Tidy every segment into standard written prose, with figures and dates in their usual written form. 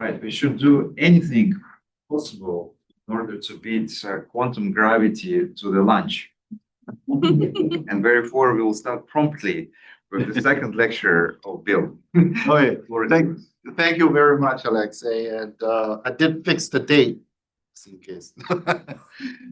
Right, we should do anything possible in order to beat quantum gravity to the lunch. And therefore, we will start promptly with the second lecture of Bill. Okay, thank you very much, Alexei. And I did fix the date, just in case.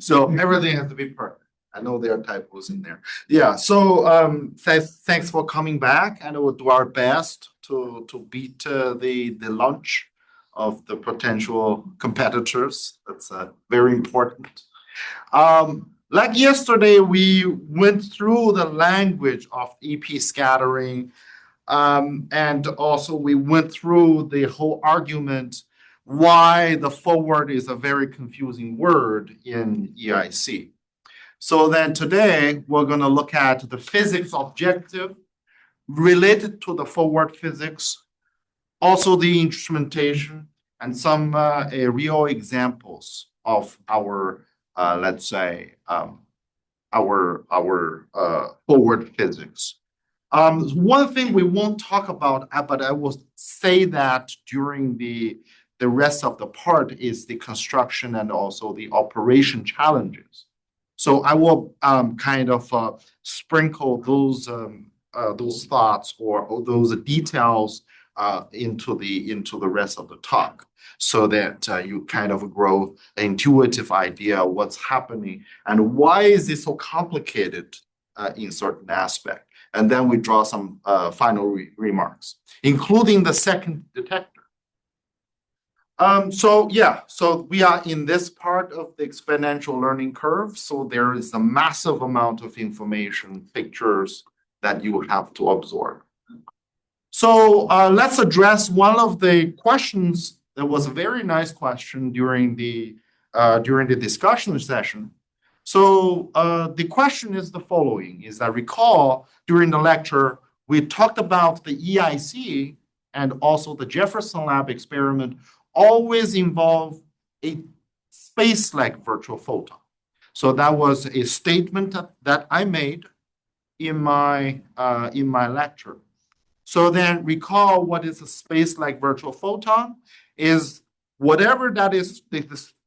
So everything has to be perfect. I know there are typos in there. Yeah, so thanks for coming back, and we'll do our best to beat the launch of the potential competitors. That's very important. Like yesterday, we went through the language of EP scattering, and also we went through the whole argument why the forward is a very confusing word in EIC. So then today, we're going to look at the physics objective related to the forward physics, also the instrumentation, and some real examples of our, let's say, our forward physics. One thing we won't talk about, but I will say that during the rest of the part is the construction and also the operation challenges. So I will kind of sprinkle those thoughts or those details into the rest of the talk, so that you kind of grow an intuitive idea of what's happening and why is it so complicated in certain aspect. And then we draw some final remarks, including the second detector. So we are in this part of the exponential learning curve. So there is a massive amount of information, pictures that you have to absorb. So let's address one of the questions. That was a very nice question during the discussion session. So the question is the following: is I recall during the lecture we talked about the EIC and also the Jefferson Lab experiment always involve a space-like virtual photon. So that was a statement that I made in my lecture. So then recall what is a space-like virtual photon is whatever that is,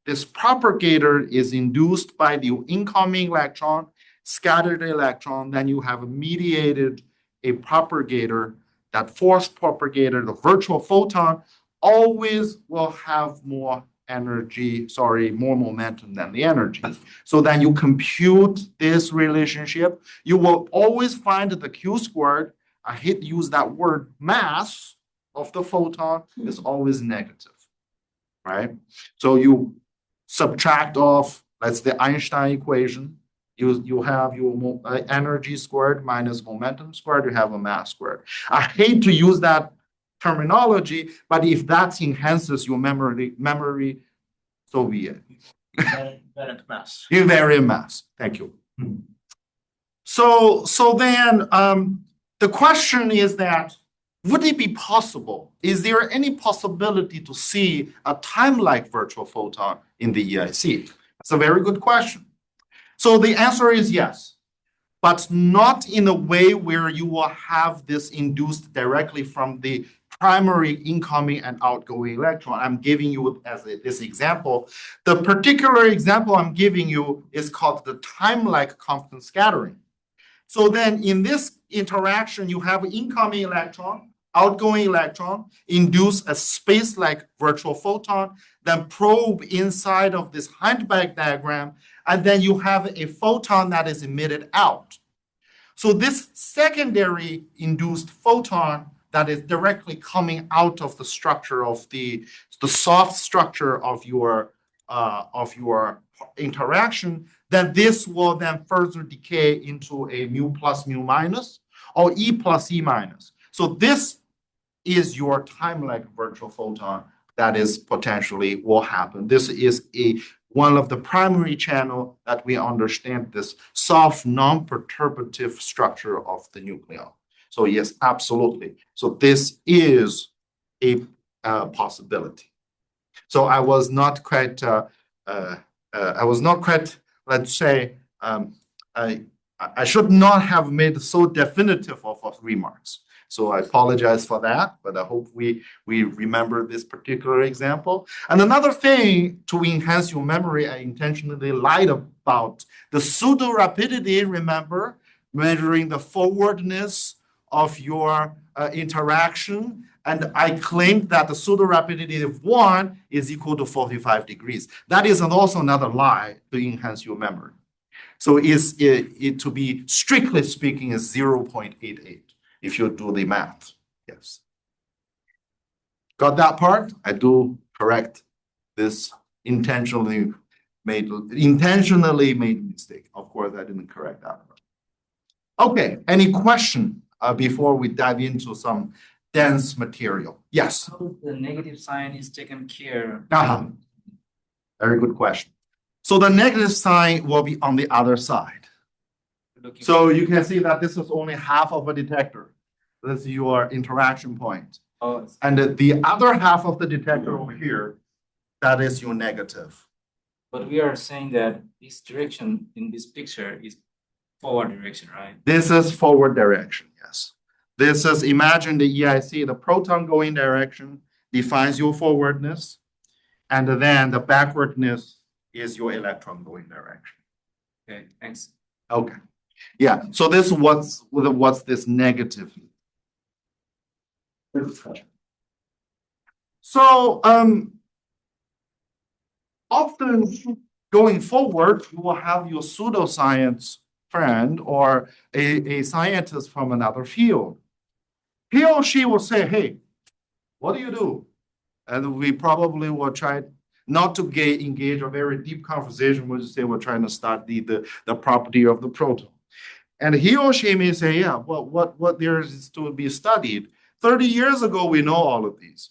this propagator is induced by the incoming electron, scattered electron, then you have mediated a propagator. That force propagator, the virtual photon, always will have more more momentum than the energy. So then you compute this relationship. You will always find the Q squared, I hate to use that word, mass of the photon is always negative, right? So you subtract off, that's the Einstein equation. You have your energy squared minus momentum squared, you have a mass squared. I hate to use that terminology, but if that enhances your memory, so be it. Invariant mass. Invariant mass. Thank you. So then the question is that, would it be possible? Is there any possibility to see a time-like virtual photon in the EIC? That's a very good question. So the answer is yes, but not in a way where you will have this induced directly from the primary incoming and outgoing electron. I'm giving you as this example. The particular example I'm giving you is called the time-like constant scattering. So then in this interaction, you have incoming electron, outgoing electron, induce a space-like virtual photon, then probe inside of this Heisenberg diagram, and then you have a photon that is emitted out. So this secondary induced photon that is directly coming out of the structure of the soft structure of your interaction, then this will then further decay into a mu plus mu minus or E plus E minus. So this is your time-like virtual photon that is potentially will happen. This is one of the primary channel that we understand this soft, non-perturbative structure of the nucleon. So yes, absolutely. So this is a possibility. So I was not quite, let's say, I should not have made so definitive of remarks. So I apologize for that, but I hope we remember this particular example. And another thing to enhance your memory, I intentionally lied about the pseudo rapidity, remember, measuring the forwardness of your interaction. And I claimed that the pseudo rapidity of 1 is equal to 45 degrees. That is also another lie to enhance your memory. So it to be strictly speaking is 0.88 if you do the math. Yes. Got that part? I do correct this intentionally made mistake. Of course, I didn't correct that part. Okay, any question before we dive into some dense material? Yes. How the negative sign is taken care. Very good question. So the negative sign will be on the other side. So you can see that this is only half of a detector. This is your interaction point. Oh, And the other half of the detector over here, that is your negative. but we are saying that this direction in this picture is forward direction, right? This is forward direction, yes. This is, imagine the EIC, the proton going direction defines your forwardness. And then the backwardness is your electron going direction. Okay, thanks. Okay. Yeah, so this what's this negative? So often going forward, you will have your pseudoscience friend or a scientist from another field. He or she will say, hey, what do you do? And we probably will try not to engage a very deep conversation. We'll just say we're trying to study the property of the proton. And he or she may say, yeah, well, what there is to be studied? 30 years ago, we know all of these.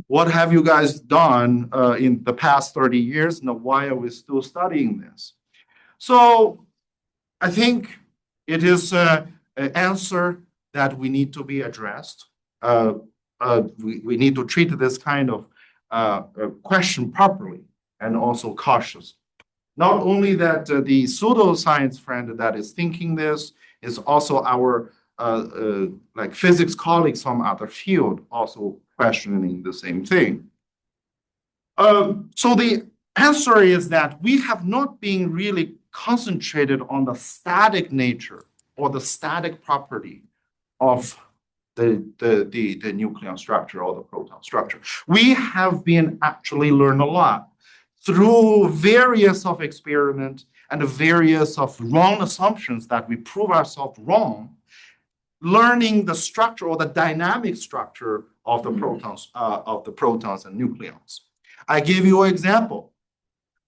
What have you guys done in the past 30 years? And why are we still studying this? So I think it is an answer that we need to be addressed. We need to treat this kind of question properly and also cautious. Not only that the pseudoscience friend that is thinking this is also our like physics colleagues from other field also questioning the same thing. So the answer is that we have not been really concentrated on the static nature or the static property of the nucleon structure or the proton structure. We have been actually learn a lot through various of experiments and various of wrong assumptions that we prove ourselves wrong, learning the structure or the dynamic structure of the protons and nucleons. I give you an example.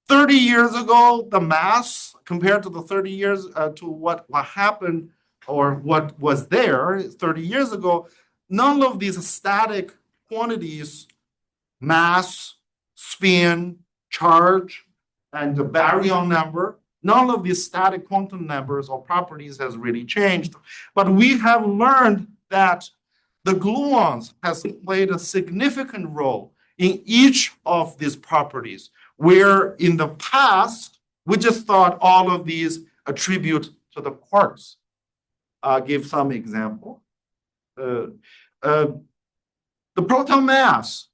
30 years ago, the mass compared to the 30 years to what happened or what was there 30 years ago, none of these static quantities, mass, spin, charge, and the baryon number, none of these static quantum numbers or properties has really changed. But we have learned that the gluons has played a significant role in each of these properties, where in the past, we just thought all of these attribute to the quarks. I'll give some example. The proton mass.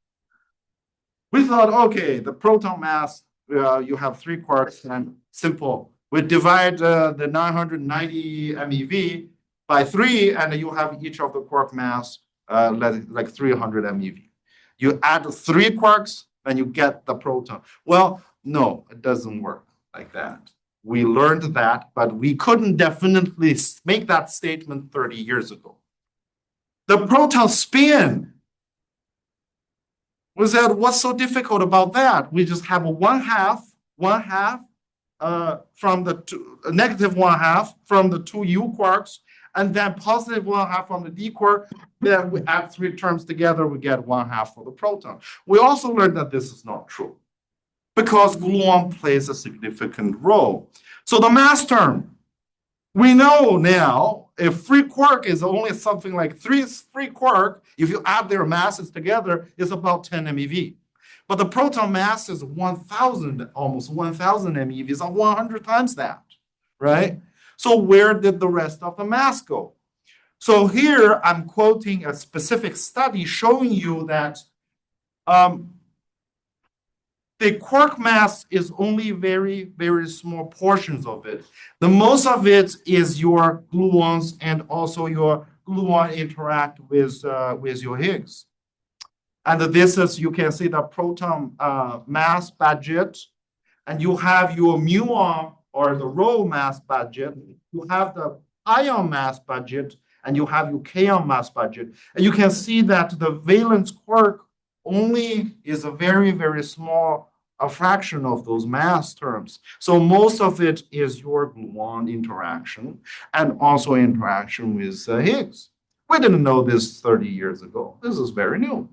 We thought, okay, the proton mass, you have 3 quarks and simple. We divide the 990 MeV by 3, and you have each of the quark mass like 300 MeV. You add 3 quarks, and you get the proton. Well, no, it doesn't work like that. We learned that, but we couldn't definitely make that statement 30 years ago. The proton spin. We said, what's so difficult about that? We just have a one half from the negative 1/2 from the 2 U quarks, and then positive 1/2 from the D quark. Then we add 3 terms together, we get 1/2 for the proton. We also learned that this is not true. because gluon plays a significant role. So the mass term, we know now if free quark is only something like three free quark, if you add their masses together, it's about 10 MeV. But the proton mass is 1,000, almost 1,000 MeV, is 100 times that, right? So where did the rest of the mass go? So here I'm quoting a specific study showing you that the quark mass is only very, very small portions of it. The most of it is your gluons and also your gluon interact with your Higgs. And this is, you can see the proton mass budget, and you have your muon or the rho mass budget. You have the ion mass budget, and you have your kaon mass budget. And you can see that the valence quark only is a very, very small a fraction of those mass terms. So most of it is your gluon interaction and also interaction with Higgs. We didn't know this 30 years ago. This is very new.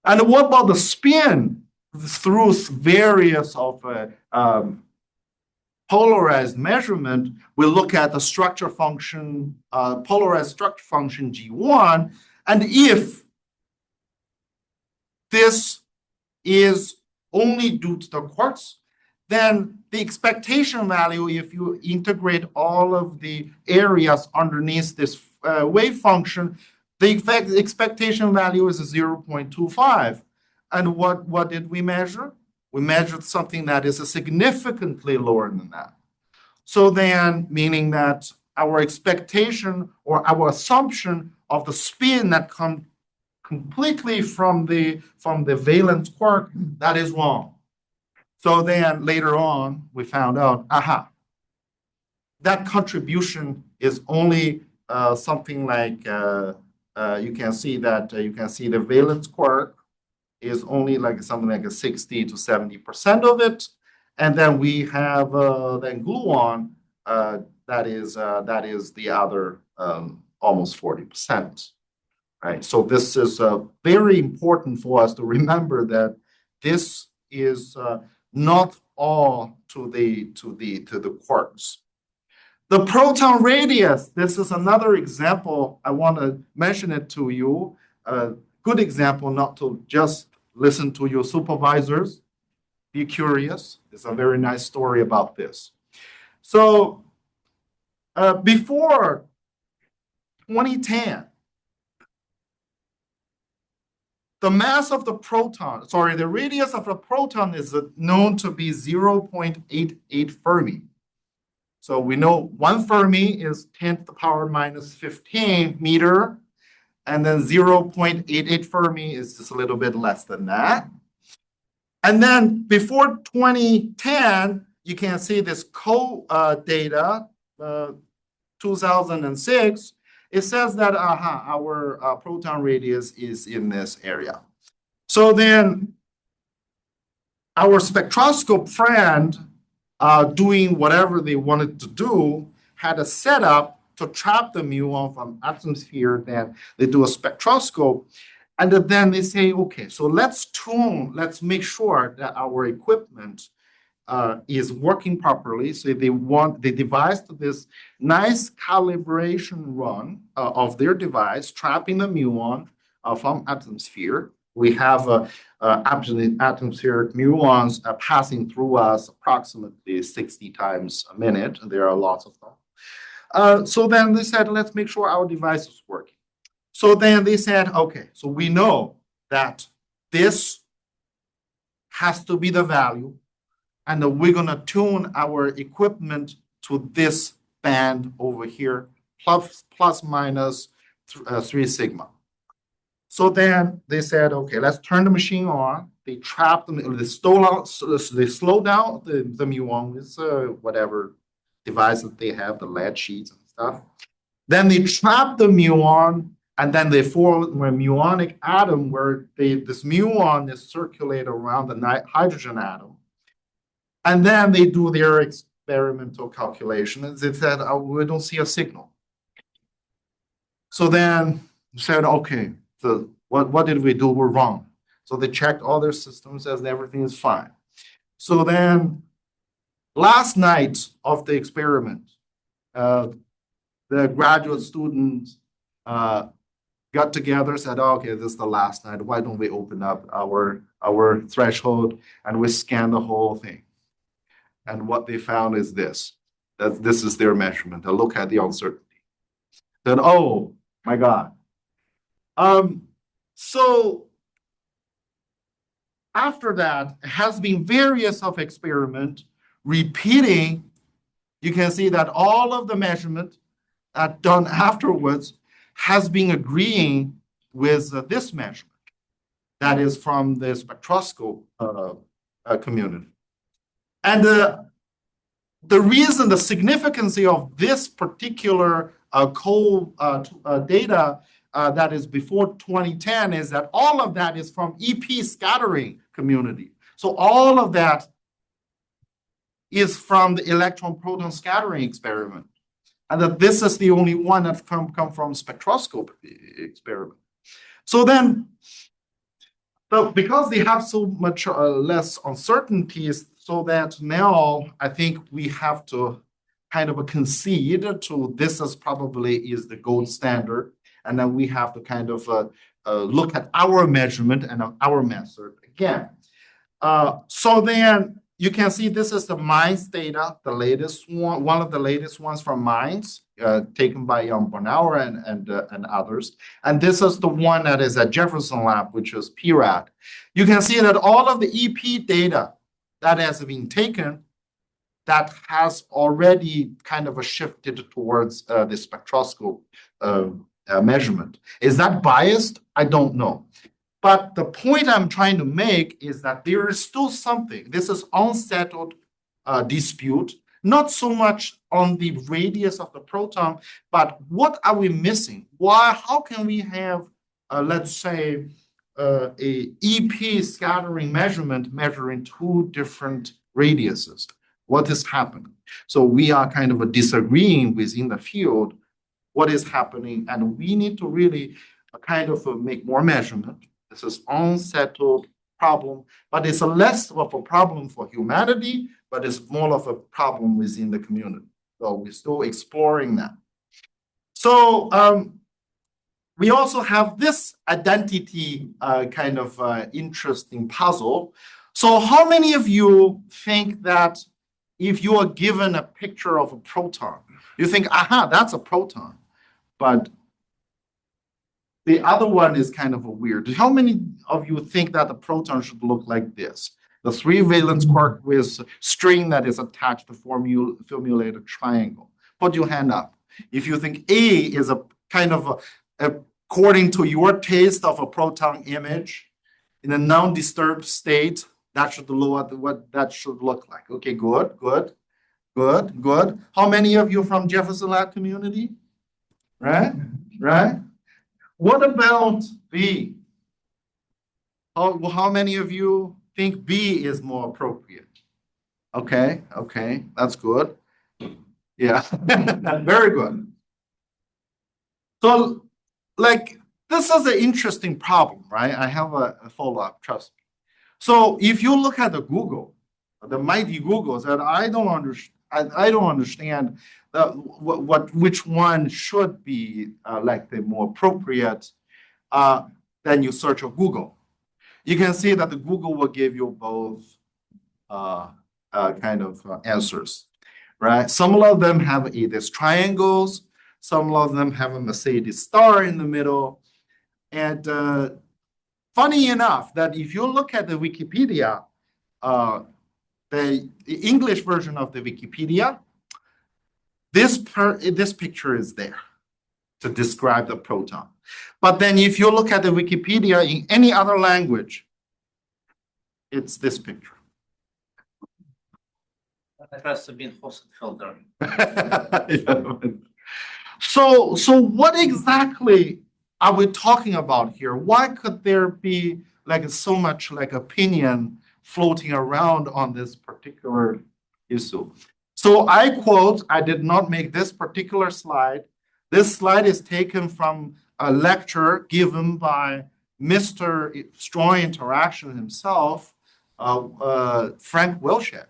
And what about the spin through various of polarized measurement? We look at the structure function, polarized structure function G1, and if this is only due to the quarks, then the expectation value, if you integrate all of the areas underneath this wave function, the expectation value is 0.25. And what did we measure? We measured something that is significantly lower than that. So then, meaning that our expectation or our assumption of the spin that comes completely from the valence quark, that is wrong. So then later on, we found out, that contribution is only something like, you can see the valence quark is only like something like a 60 to 70% of it. And then we have then gluon, that is the other almost 40%. Right. So this is very important for us to remember that this is not all to the quarks. The proton radius, this is another example. I want to mention it to you. A good example, not to just listen to your supervisors. Be curious. It's a very nice story about this. So before 2010, the mass of the proton, the radius of the proton is known to be 0.88 Fermi. So we know 1 Fermi is 10 to the power minus 15 meter, and then 0.88 Fermi is just a little bit less than that. And then before 2010, you can see this data, 2006, it says that our proton radius is in this area. So then our spectroscope friend, doing whatever they wanted to do, had a setup to trap the muon from atmosphere. Then they do a spectroscope. And then they say, okay, so let's make sure that our equipment is working properly. So they devised this nice calibration run of their device, trapping the muon from atmosphere. We have atmospheric muons passing through us approximately 60 times a minute. There are lots of them. So then they said, let's make sure our device is working. So then they said, okay, so we know that this has to be the value, and we're going to tune our equipment to this band over here, plus minus 3 sigma. So then they said, okay, let's turn the machine on. They trap them, they slow down the muon with whatever device that they have, the lead sheets and stuff. Then they trap the muon, and then they form a muonic atom where this muon is circulate around the hydrogen atom. And then they do their experimental calculations. They said, oh, we don't see a signal. So then they said, okay, so what did we do? We're wrong. So they checked all their systems as everything is fine. So then last night of the experiment, the graduate students got together, said, "Oh, okay, this is the last night. Why don't we open up our threshold and we scan the whole thing?" And what they found is this, that this is their measurement. A look at the uncertainty. Then, oh my God. So after that, has been various of experiment repeating. You can see that all of the measurement done afterwards has been agreeing with this measurement that is from the spectroscope community. And the reason, the significance of this particular data that is before 2010 is that all of that is from EP scattering community. So all of that is from the electron-proton scattering experiment. And that this is the only one that come from spectroscope experiment. So then, because they have so much less uncertainties, so that now I think we have to kind of concede to this as probably is the gold standard. And then we have to kind of look at our measurement and our method again. So then you can see this is the MINDS data, the latest one of the latest ones from MINDS, taken by Jan Bornauer and others. And this is the one that is at Jefferson Lab, which is PRAD. You can see that all of the EP data that has been taken, that has already kind of shifted towards the spectroscope measurement. Is that biased? I don't know. But the point I'm trying to make is that there is still something. This is unsettled dispute, not so much on the radius of the proton, but what are we missing? Why? How can we have, let's say, a EP scattering measurement measuring two different radiuses? What is happening? So we are kind of disagreeing within the field what is happening, and we need to really kind of make more measurement. This is unsettled problem, but it's less of a problem for humanity, but it's more of a problem within the community. So we're still exploring that. So we also have this identity kind of interesting puzzle. So how many of you think that if you are given a picture of a proton, you think, aha, that's a proton, but the other one is kind of a weird. How many of you think that the proton should look like this? The 3 valence quark with string that is attached to formulate a triangle. Put your hand up. If you think A is a kind of according to your taste of a proton image in a non-disturbed state, that should look what that should look like. Okay, good. How many of you from Jefferson Lab community? Right? What about B? How many of you think B is more appropriate? Okay, that's good. Yeah, very good. So, like, this is an interesting problem, right? I have a follow-up, trust me. So if you look at the Google, the mighty Google said, I don't understand which one should be like the more appropriate. Then you search on Google. You can see that the Google will give you both kind of answers, right? Some of them have these triangles. Some of them have a Mercedes star in the middle. And funny enough, that if you look at the Wikipedia, the English version of the Wikipedia, this picture is there to describe the proton. But then if you look at the Wikipedia in any other language, it's this picture. That has to be in Fawcett filter. So what exactly are we talking about here? Why could there be like so much like opinion floating around on this particular issue? So I quote, I did not make this particular slide. This slide is taken from a lecture given by Mr. Strong Interaction himself Frank Wilczek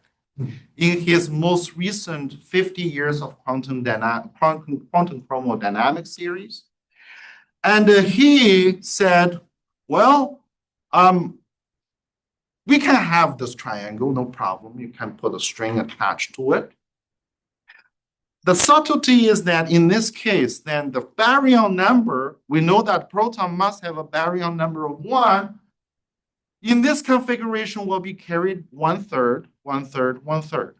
in his most recent 50 years of quantum chromodynamics series. And he said, well, we can have this triangle, no problem. You can put a string attached to it. The subtlety is that in this case, then the baryon number, we know that proton must have a baryon number of 1. In this configuration will be carried 1/3, 1/3, 1/3.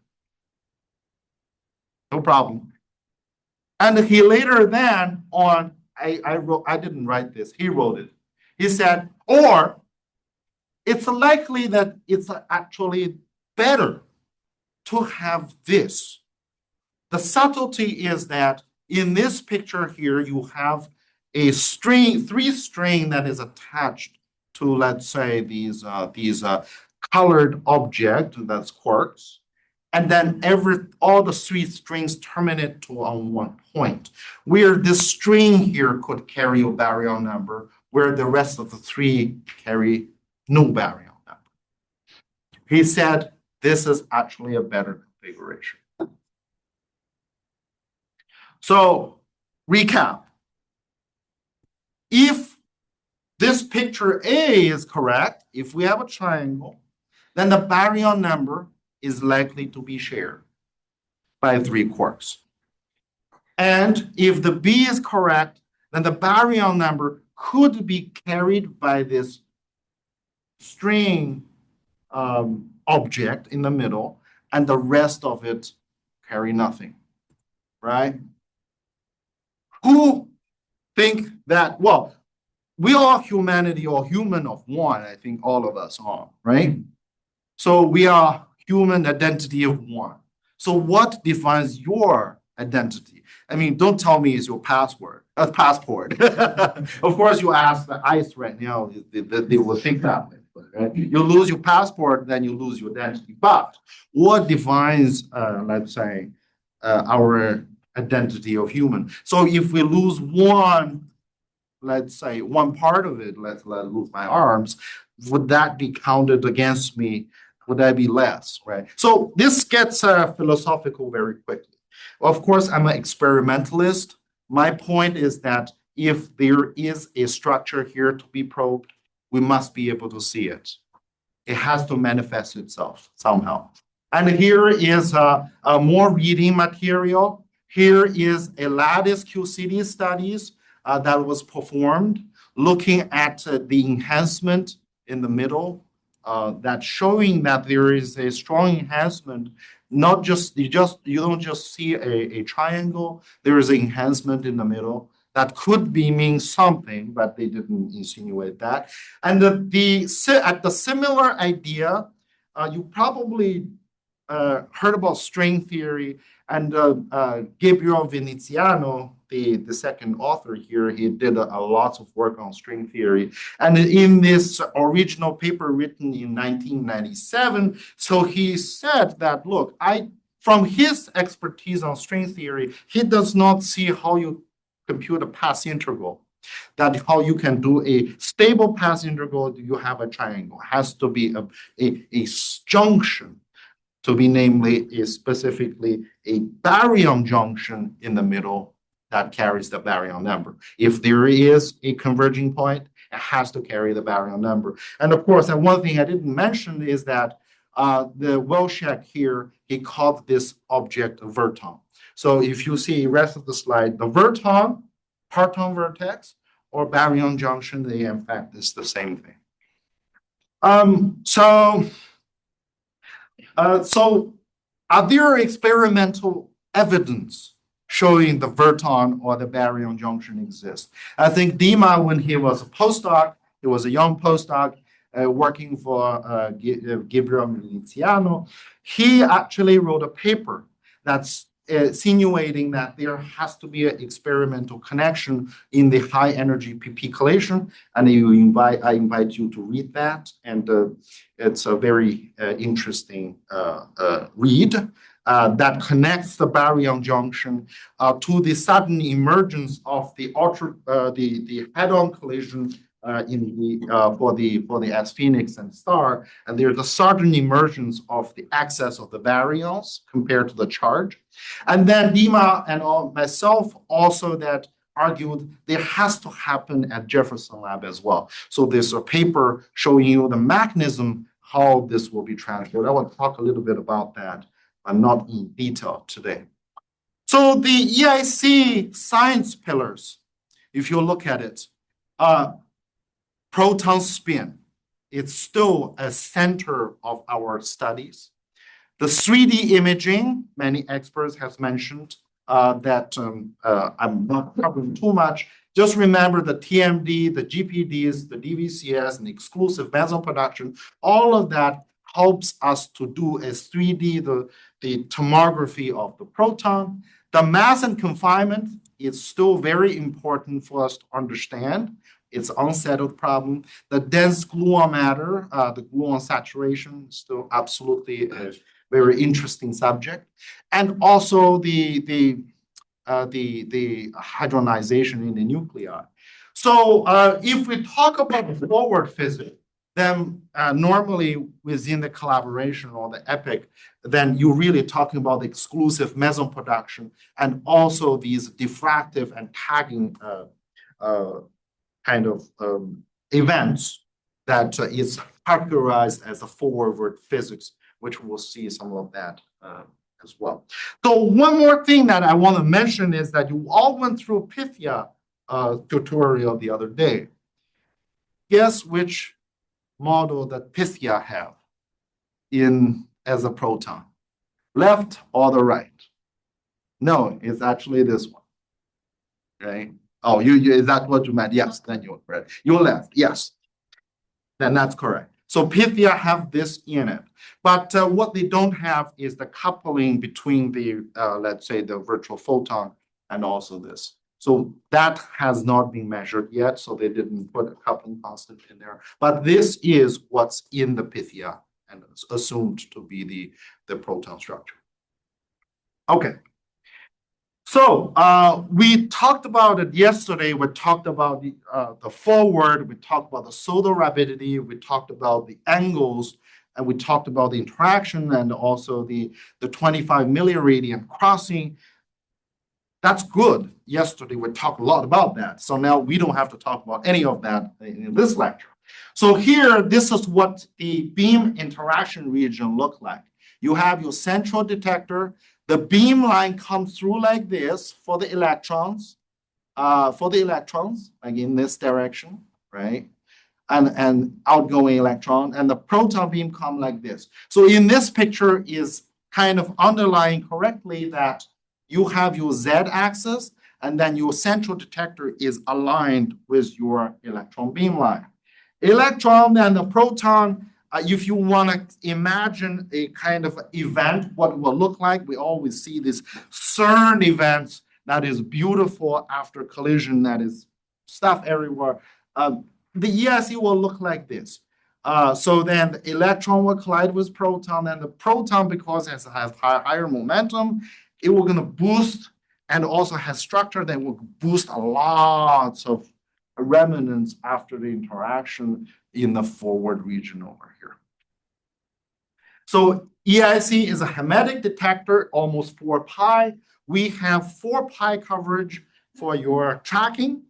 No problem. And he later then on, I didn't write this, he wrote it. He said, or it's likely that it's actually better to have this. The subtlety is that in this picture here, you have a string, 3-string that is attached to, let's say, these colored object, that's quarks. And then all the 3 strings terminate on one point, where this string here could carry a baryon number, where the rest of the 3 carry no baryon number. He said this is actually a better configuration. So, recap. If this picture A is correct, if we have a triangle, then the baryon number is likely to be shared by 3 quarks. And if the B is correct, then the baryon number could be carried by this string object in the middle, and the rest of it carry nothing, right? Who think that, well, we are humanity or human of one, I think all of us are, right? So we are human identity of one. So what defines your identity? I mean, don't tell me it's your passport. Of course, you ask the ICE right now, they will think that way. Right? You lose your passport, then you lose your identity. But what defines, let's say, our identity of human? So if we lose one, let's say, one part of it, let's lose my arms, would that be counted against me? Would that be less, right? So this gets philosophical very quickly. Of course, I'm an experimentalist. My point is that if there is a structure here to be probed, we must be able to see it. It has to manifest itself somehow. And here is a more reading material. Here is a lattice QCD studies that was performed looking at the enhancement in the middle, that's showing that there is a strong enhancement. Not just you don't just see a triangle. There is an enhancement in the middle that could mean something, but they didn't insinuate that. And at the similar idea, you probably heard about string theory, and Gabriel Veneziano, the second author here, he did a lot of work on string theory. And in this original paper written in 1997, so he said that, look, from his expertise on string theory, he does not see how you compute a path integral. That how you can do a stable path integral, you have a triangle. It has to be a junction, to be namely specifically a baryon junction in the middle that carries the baryon number. If there is a converging point, it has to carry the baryon number. And of course, and one thing I didn't mention is that the Wilczek here, he called this object a virton. So if you see the rest of the slide, the virton, parton vertex, or baryon junction, they in fact is the same thing. So are there experimental evidence showing the virton or the baryon junction exists? I think Dima, when he was a postdoc, he was a young postdoc working for Gabriel Veneziano, he actually wrote a paper that's insinuating that there has to be an experimental connection in the high energy PP collation. And I invite you to read that. And it's a very interesting read that connects the baryon junction to the sudden emergence of the head-on collision for the S Phoenix and star, and there's a sudden emergence of the excess of the baryons compared to the charge. And then Dima and myself also that argued there has to happen at Jefferson Lab as well. So there's a paper showing you the mechanism how this will be transferred. I want to talk a little bit about that, but not in detail today. So the EIC science pillars, if you look at it, proton spin, it's still a center of our studies. The 3D imaging, many experts have mentioned that I'm not covering too much. Just remember the TMD, the GPDs, the DVCS, and the exclusive meso production, all of that helps us to do a 3D, the tomography of the proton. The mass and confinement is still very important for us to understand. It's an unsettled problem. The dense gluon matter, the gluon saturation, is still absolutely a very interesting subject. And also the hydronization in the nuclei. So if we talk about forward physics, then normally within the collaboration or the EPIC, then you're really talking about the exclusive meson production and also these diffractive and tagging kind of events that is characterized as a forward physics, which we'll see some of that as well. So one more thing that I want to mention is that you all went through Pythia tutorial the other day. Guess which model that Pythia have as a proton? Left or the right? No, it's actually this one. Right? Oh, is that what you meant? Yes, then you're correct. You're left, yes. Then that's correct. So Pythia have this in it. But what they don't have is the coupling between the, let's say, the virtual photon and also this. So that has not been measured yet, so they didn't put a coupling constant in there. But this is what's in the Pythia and it's assumed to be the proton structure. Okay. So we talked about it yesterday. We talked about the forward. We talked about the solar rapidity. We talked about the angles, and we talked about the interaction and also the 25 milliradian crossing. That's good. Yesterday we talked a lot about that. So now we don't have to talk about any of that in this lecture. So here, this is what the beam interaction region look like. You have your central detector. The beam line comes through like this for the electrons, like in this direction, right? And outgoing electron, and the proton beam come like this. So in this picture is kind of underlying correctly that you have your z-axis, and then your central detector is aligned with your electron beam line. Electron and the proton, if you want to imagine a kind of event, what it will look like, we always see these CERN events that is beautiful after collision, that is stuff everywhere. The EIC will look like this. So then the electron will collide with proton, and the proton, because it has higher momentum, it will going to boost and also has structure that will boost a lot of remnants after the interaction in the forward region over here. So EIC is a hermetic detector, almost 4 pi. We have 4 pi coverage for your tracking,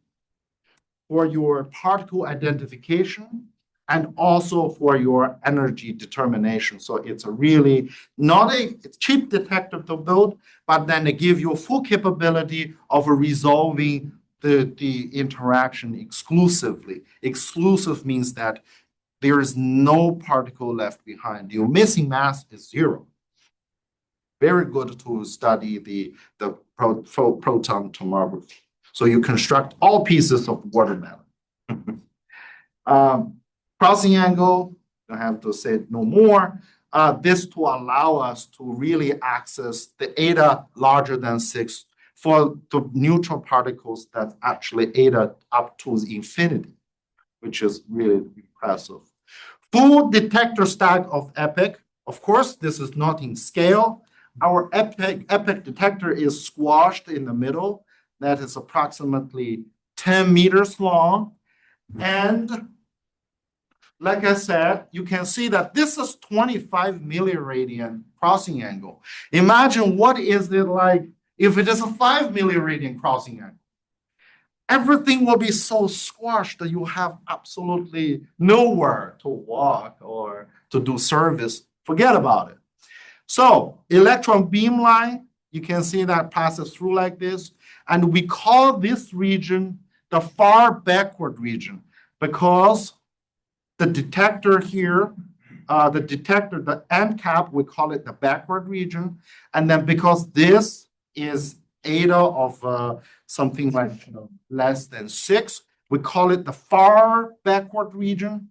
for your particle identification, and also for your energy determination. So it's a really not a cheap detector to build, but then they give you a full capability of resolving the interaction exclusively. Exclusive means that there is no particle left behind. Your missing mass is 0. Very good to study the proton tomography. So you construct all pieces of watermelon. Crossing angle, I have to say no more. This to allow us to really access the eta larger than 6 for the neutral particles that actually eta up to infinity, which is really impressive. Full detector stack of EPIC. Of course, this is not in scale. Our EPIC detector is squashed in the middle. That is approximately 10 meters long. And like I said, you can see that this is 25 milliradian crossing angle. Imagine what is it like if it is a 5 milliradian crossing angle. Everything will be so squashed that you have absolutely nowhere to walk or to do service. Forget about it. So electron beam line, you can see that passes through like this. And we call this region the far backward region because the detector here, the end cap, we call it the backward region. And then because this is eta of something like less than 6, we call it the far backward region.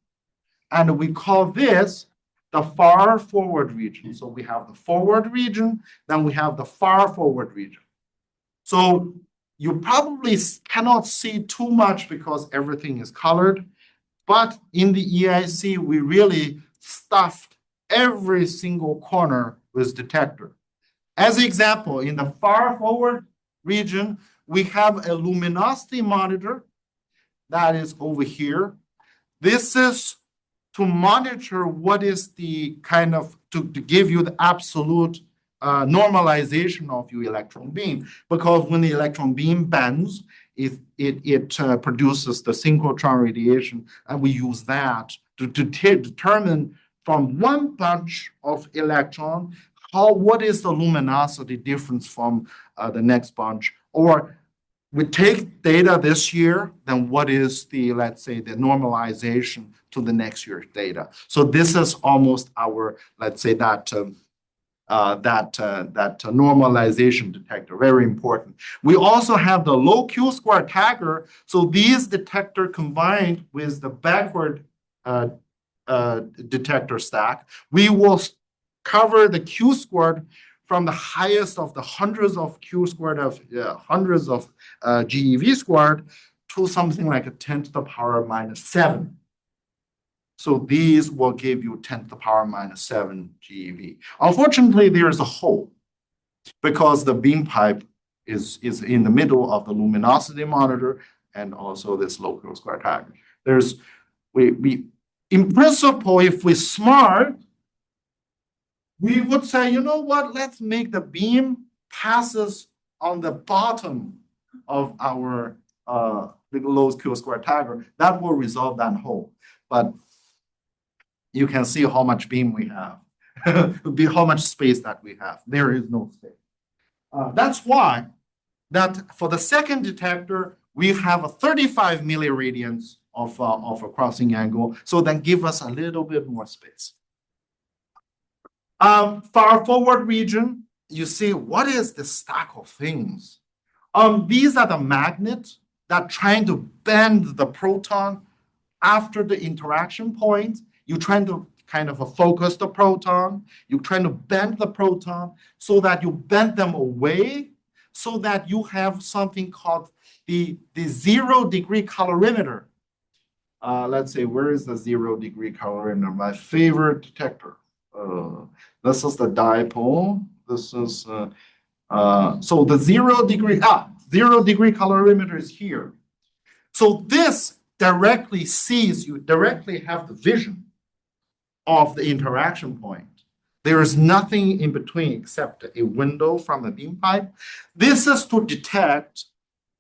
And we call this the far forward region. So we have the forward region, then we have the far forward region. So you probably cannot see too much because everything is colored. But in the EIC, we really stuffed every single corner with detector. As an example, in the far forward region, we have a luminosity monitor that is over here. This is to monitor what is the kind of, to give you the absolute normalization of your electron beam. Because when the electron beam bends, it produces the synchrotron radiation, and we use that to determine from one bunch of electron what is the luminosity difference from the next bunch. Or we take data this year, then what is the, let's say, the normalization to the next year's data. So this is almost our, let's say, that normalization detector, very important. We also have the low Q square tagger. So these detector combined with the backward detector stack, we will cover the Q squared from the highest of the hundreds of Q squared of hundreds of GeV squared to something like a 10 to the power minus 7. So these will give you 10 to the power minus 7 GeV. Unfortunately, there is a hole because the beam pipe is in the middle of the luminosity monitor and also this local square tagger. We in principle, if we're smart, we would say, you know what, let's make the beam passes on the bottom of our low Q square tagger. That will resolve that hole. But you can see how much beam we have, how much space that we have. There is no space. That's why that for the second detector, we have a 35 milliradians of a crossing angle. So then give us a little bit more space. Far forward region, you see what is the stack of things. These are the magnets that trying to bend the proton after the interaction point. You're trying to kind of focus the proton. You're trying to bend the proton so that you bend them away so that you have something called the 0 degree colorimeter. Let's say, where is the 0 degree colorimeter? My favorite detector. This is the dipole. This is, so the 0 degree colorimeter is here. So this directly sees, you directly have the vision of the interaction point. There is nothing in between except a window from the beam pipe. This is to detect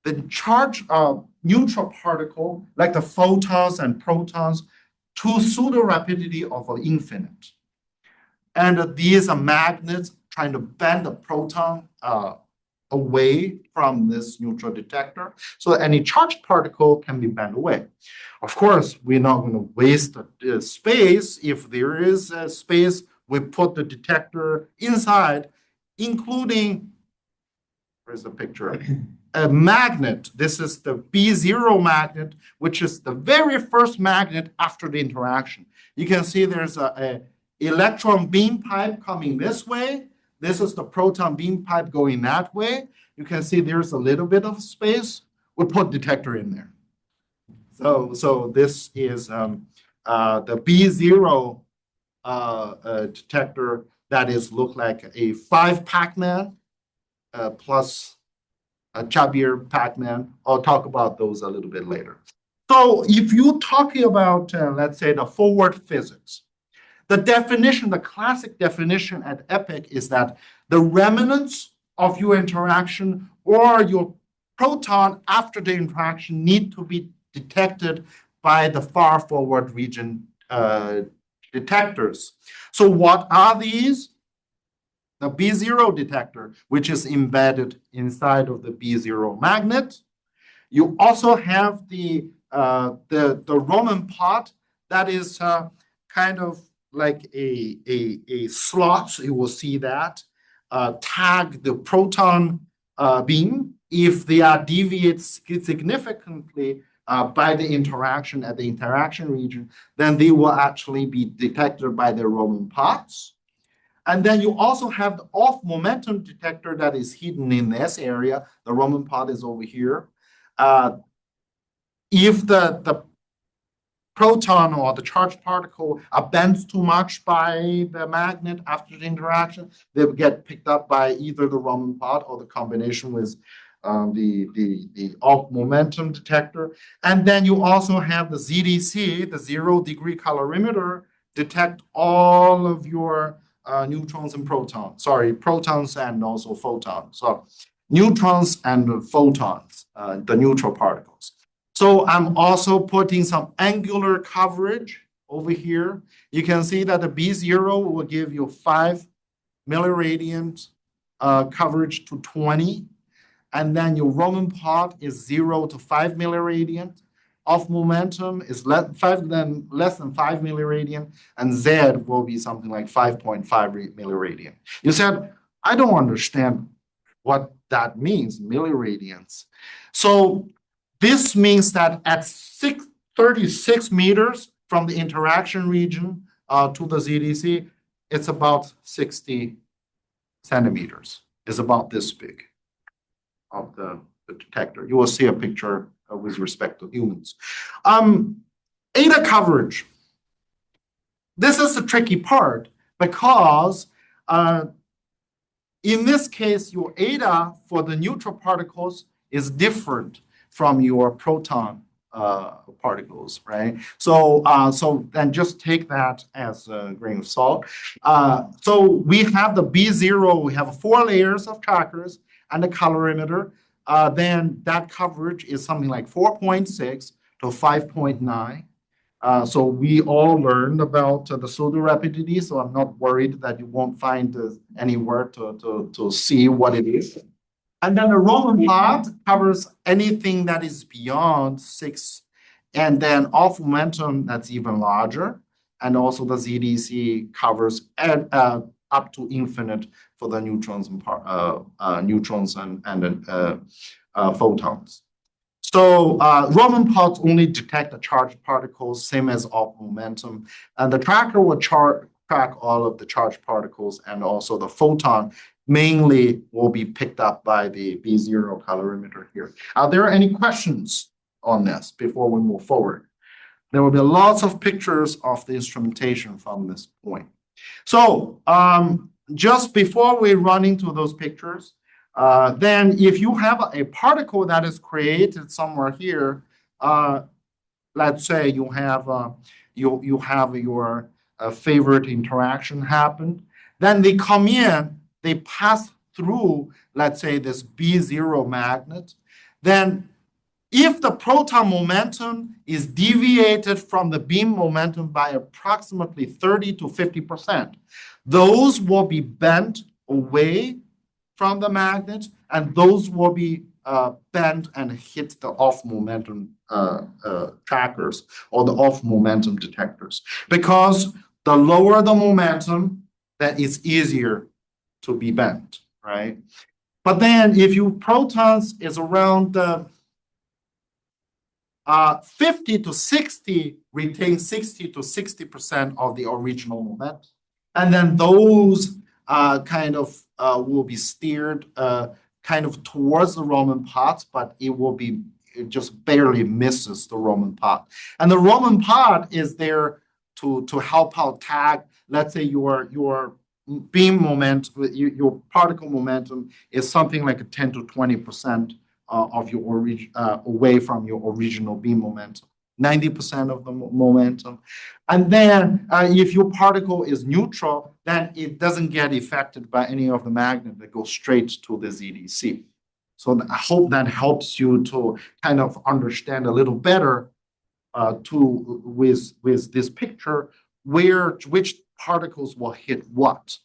the charge of neutral particle, like the photons and protons, to pseudo rapidity of an infinite. And these are magnets trying to bend the proton away from this neutral detector. So any charged particle can be bent away. Of course, we're not going to waste the space. If there is a space, we put the detector inside, including, where's the picture? A magnet. This is the B0 magnet, which is the very first magnet after the interaction. You can see there's a electron beam pipe coming this way. This is the proton beam pipe going that way. You can see there's a little bit of space. We put detector in there. So this is the B0 detector that is look like a 5 Pac-Man plus a chubbier Pac-Man. I'll talk about those a little bit later. So if you're talking about, let's say, the forward physics, the definition, the classic definition at epoch is that the remnants of your interaction or your proton after the interaction need to be detected by the far forward region detectors. So what are these? The B0 detector, which is embedded inside of the B0 magnet. You also have the Roman pot that is kind of like a slot. You will see that tag the proton beam. If they are deviate significantly by the interaction at the interaction region, then they will actually be detected by the Roman pots. And then you also have the off momentum detector that is hidden in this area. The Roman pot is over here. If the proton or the charged particle are bent too much by the magnet after the interaction, they will get picked up by either the Roman pot or the combination with the off momentum detector. And then you also have the ZDC, the 0 degree colorimeter, detect all of your neutrons and protons, protons and also photons. So neutrons and photons, the neutral particles. So I'm also putting some angular coverage over here. You can see that the B0 will give you 5 milliradian coverage to 20. And then your Roman pot is 0 to 5 milliradian. Off momentum is less than 5 milliradian, and Z will be something like 5.5 milliradian. You said, I don't understand what that means, milliradians. So this means that at 36 meters from the interaction region to the ZDC, it's about 60 centimeters. It's about this big of the detector. You will see a picture with respect to humans. ADA coverage. This is the tricky part because in this case, your ADA for the neutral particles is different from your proton particles, right? So then just take that as a grain of salt. So we have the B0, we have 4 layers of trackers and a colorimeter. Then that coverage is something like 4.6 to 5.9. So we all learned about the pseudo rapidity, so I'm not worried that you won't find anywhere to see what it is. And then the Roman pot covers anything that is beyond 6, and then off momentum that's even larger, and also the ZDC covers up to infinite for the neutrons and photons. So Roman pots only detect the charged particles, same as off momentum, and the tracker will track all of the charged particles, and also the photon mainly will be picked up by the B0 colorimeter here. Are there any questions on this before we move forward? There will be lots of pictures of the instrumentation from this point. So just before we run into those pictures, then if you have a particle that is created somewhere here, let's say you have your favorite interaction happen, then they come in, they pass through, let's say, this B0 magnet. Then if the proton momentum is deviated from the beam momentum by approximately 30 to 50%, those will be bent away from the magnet, and those will be bent and hit the off momentum trackers or the off momentum detectors. Because the lower the momentum, that is easier to be bent, right? But then if your protons is around 50 to 60, retain 60 to 60% of the original momentum. And then those will be steered kind of towards the Roman pot, but it just barely misses the Roman pot. And the Roman pot is there to help out tag, let's say your beam moment, your particle momentum is something like a 10 to 20% of your away from your original beam momentum. 90% of the momentum. And then if your particle is neutral, then it doesn't get affected by any of the magnet that goes straight to the ZDC. So I hope that helps you to kind of understand a little better with this picture which particles will hit what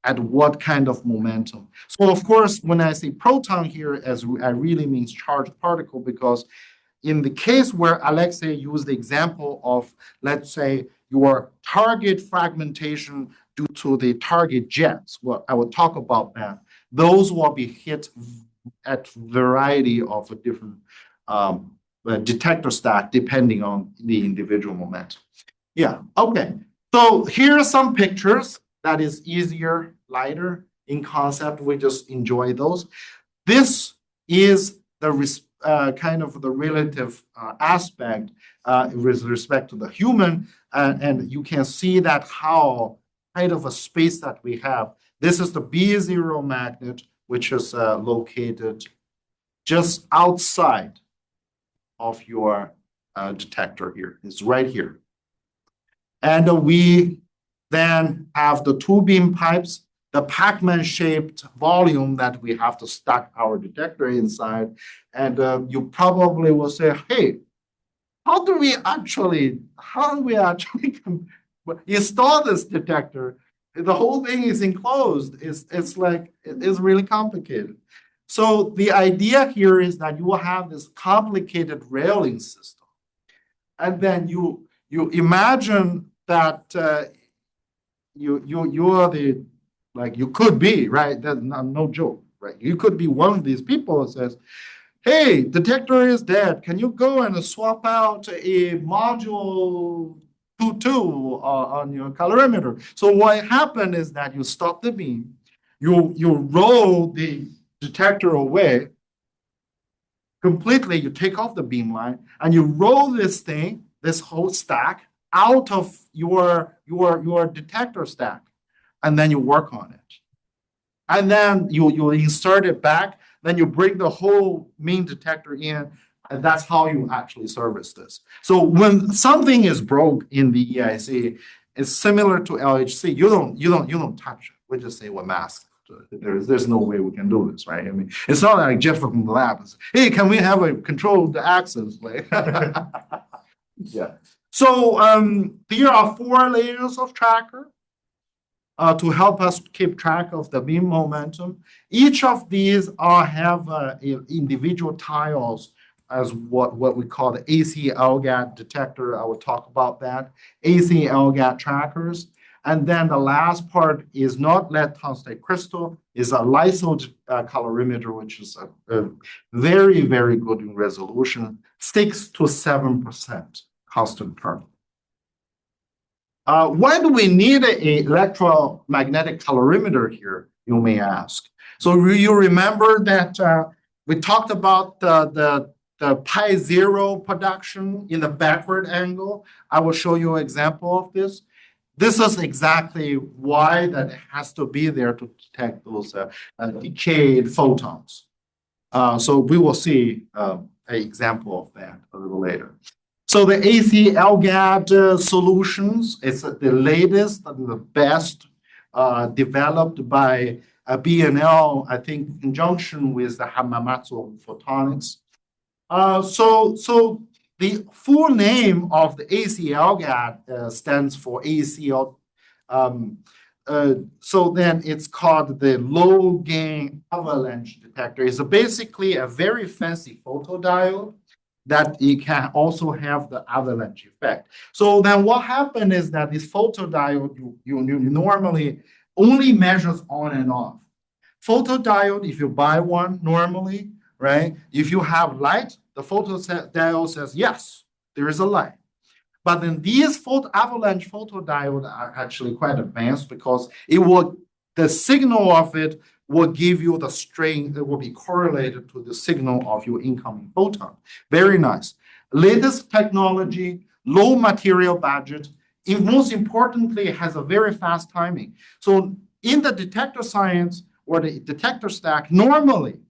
at what kind of momentum. So of course, when I say proton here, I really means charged particle, because in the case where Alexei used the example of, let's say, your target fragmentation due to the target jets, well, I will talk about that. Those will be hit at variety of a different detector stack depending on the individual momentum. Yeah, okay. So here are some pictures that is easier, lighter in concept. We just enjoy those. This is the kind of the relative aspect with respect to the human, and you can see that how kind of a space that we have. This is the B0 magnet, which is located just outside of your detector here. It's right here. And we then have the two beam pipes, the Pac-Man shaped volume that we have to stack our detector inside. And you probably will say, hey, how do we actually install this detector? The whole thing is enclosed. It's really complicated. So the idea here is that you will have this complicated railing system. And then you imagine that you are the, like, you could be, right? That's no joke, right? You could be one of these people that says, hey, detector is dead. Can you go and swap out a module 2 on your calorimeter? So what happened is that you stop the beam, you roll the detector away completely, you take off the beam line, and you roll this thing, this whole stack, out of your detector stack, and then you work on it. And then you insert it back, then you bring the whole main detector in, and that's how you actually service this. So when something is broke in the EIC, it's similar to LHC. You don't touch it. We just say we're masked. There's no way we can do this, right? I mean, it's not like Jeff from the lab is, hey, can we have a controlled access? Like, yeah. So here are 4 layers of tracker to help us keep track of the beam momentum. Each of these have individual tiles as what we call the AC LGAT detector. I will talk about that. AC LGAT trackers. And then the last part is not lead tungstate crystal, is a LISO calorimeter, which is a very, very good in resolution, 6 to 7% constant current. Why do we need an electromagnetic calorimeter here, you may ask? So you remember that we talked about the pi zero production in the backward angle. I will show you an example of this. This is exactly why that has to be there to detect those decayed photons. So we will see an example of that a little later. So the AC LGAT solutions, it's the latest and the best developed by BNL, I think, in conjunction with the Hamamatsu Photonics. So the full name of the AC LGAT stands for ACL. So then it's called the low gain avalanche detector. It's basically a very fancy photodiode that it can also have the avalanche effect. So then what happened is that this photodiode, you normally only measures on and off. Photodiode, if you buy one normally, right? If you have light, the photodiode says, yes, there is a light. But then these avalanche photodiodes are actually quite advanced because the signal of it will give you the string that will be correlated to the signal of your incoming photon. Very nice. Latest technology, low material budget. Most importantly, it has a very fast timing. So in the detector science or the detector stack, normally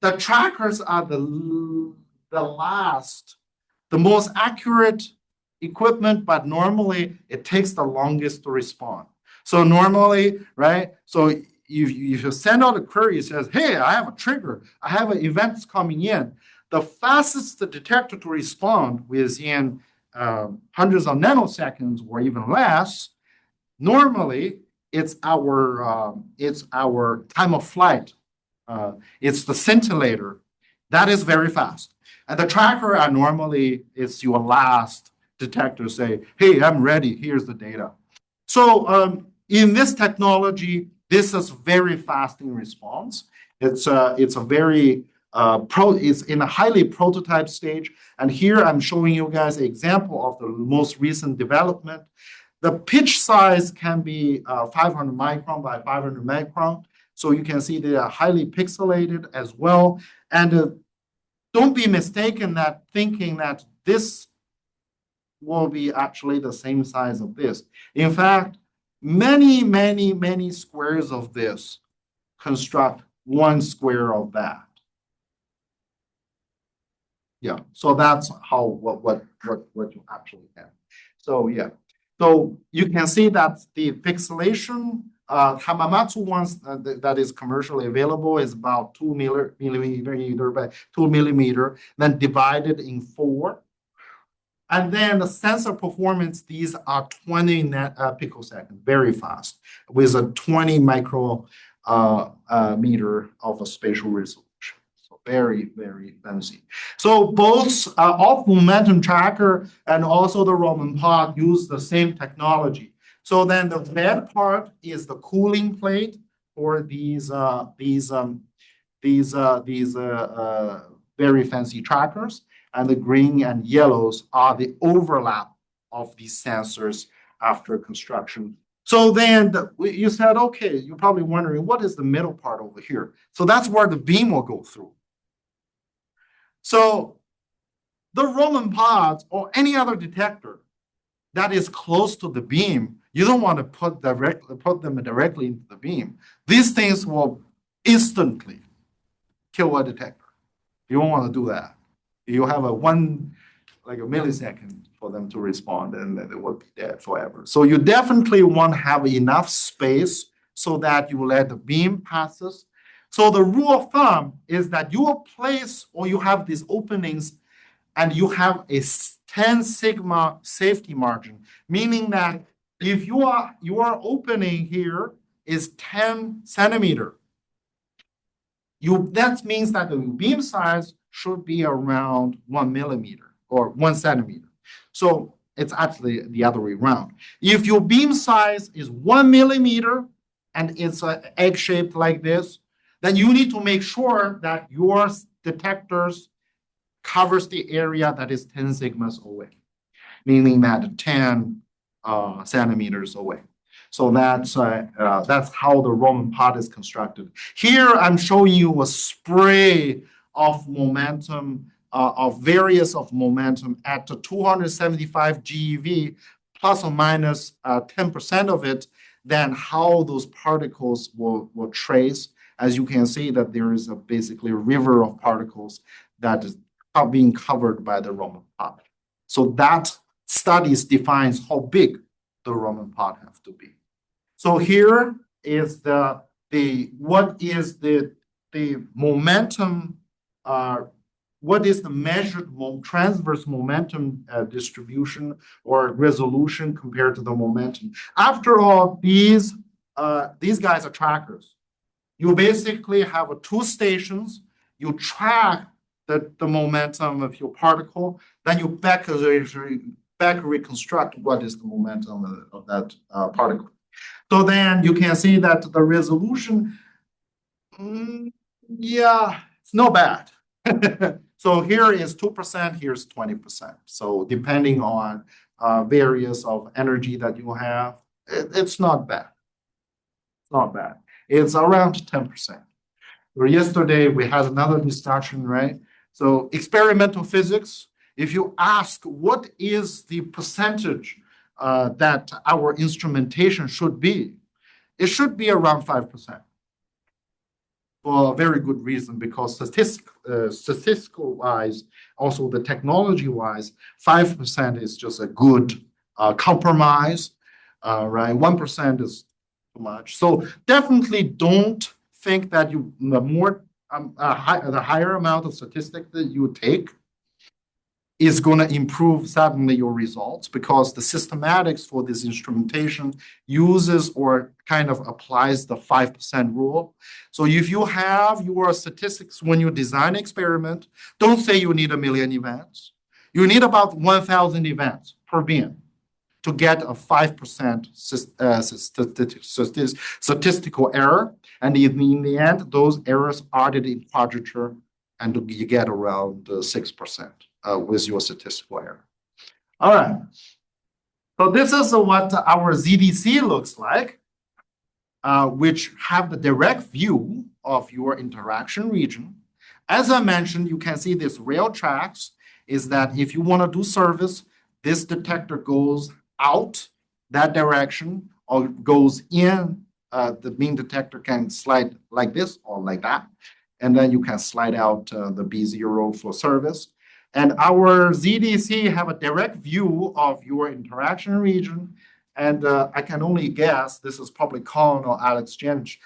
the trackers are the last the most accurate equipment, but normally it takes the longest to respond. So normally, right? So if you send out a query, it says, hey, I have a trigger, I have an event coming in. The fastest the detector to respond within hundreds of nanoseconds or even less, normally it's our time of flight. It's the scintillator. That is very fast. And the tracker normally is your last detector say, hey, I'm ready, here's the data. So in this technology, this is very fast in response. It's a very it's in a highly prototype stage. And here I'm showing you guys an example of the most recent development. The pitch size can be 500 micron by 500 micron. So you can see they are highly pixelated as well. And don't be mistaken that thinking that this will be actually the same size of this. In fact, many, many, many squares of this construct one square of that. Yeah, so that's how what you actually have. So yeah, so you can see that the pixelation Hamamatsu ones that is commercially available is about 2 millimeter by 2 millimeter, then divided in 4. And then the sensor performance, these are 20 picoseconds, very fast, with a 20 micrometer of a spatial resolution. So very, very fancy. So both off momentum tracker and also the Raman pod use the same technology. So then the red part is the cooling plate for these very fancy trackers. And the green and yellows are the overlap of these sensors after construction. So then you said, okay, you're probably wondering, what is the middle part over here? So that's where the beam will go through. So the Raman pods or any other detector that is close to the beam, you don't want to put them directly into the beam. These things will instantly kill a detector. You don't want to do that. You have a millisecond for them to respond, and then they will be dead forever. So you definitely want to have enough space so that you let the beam passes. So the rule of thumb is that you will place or you have these openings and you have a 10 sigma safety margin, meaning that if your opening here is 10 centimeter, that means that the beam size should be around 1 millimeter or 1 centimeter. So it's actually the other way around. If your beam size is 1 millimeter and it's egg-shaped like this, then you need to make sure that your detectors covers the area that is 10 sigmas away, meaning that 10 centimeters away. So that's how the Raman pod is constructed. Here I'm showing you a spray of momentum, of various of momentum at the 275 GeV, plus or minus 10% of it, then how those particles will trace. As you can see that there is basically a river of particles that is being covered by the Raman pod. So that studies defines how big the Raman pod have to be. So here is what is the momentum, what is the measured transverse momentum distribution or resolution compared to the momentum. After all, these guys are trackers. You basically have two stations. You track the momentum of your particle, then you back reconstruct what is the momentum of that particle. So then you can see that the resolution, yeah, it's not bad. So here is 2%, here's 20%. So depending on various of energy that you have, it's not bad. It's not bad. It's around 10%. So yesterday we had another discussion, right? So experimental physics, if you ask what is the percentage that our instrumentation should be, it should be around 5%. for a very good reason, because statistical wise, also the technology wise, 5% is just a good compromise, right? 1% is too much. So definitely don't think that the higher amount of statistics that you take is going to improve suddenly your results, because the systematics for this instrumentation uses or kind of applies the 5% rule. So if you have your statistics when you design experiment, don't say you need 1,000,000 events. You need about 1,000 events per beam to get a 5% statistical error. And in the end, those errors added in quadrature, and you get around 6%. With your statistical error. All right. So this is what our ZDC looks like, which have the direct view of your interaction region. As I mentioned, you can see this rail tracks is that if you want to do service, this detector goes out that direction or goes in. The beam detector can slide like this or like that. And then you can slide out the B0 for service. And our ZDC have a direct view of your interaction region. And I can only guess this is probably Colin or Alex Jench's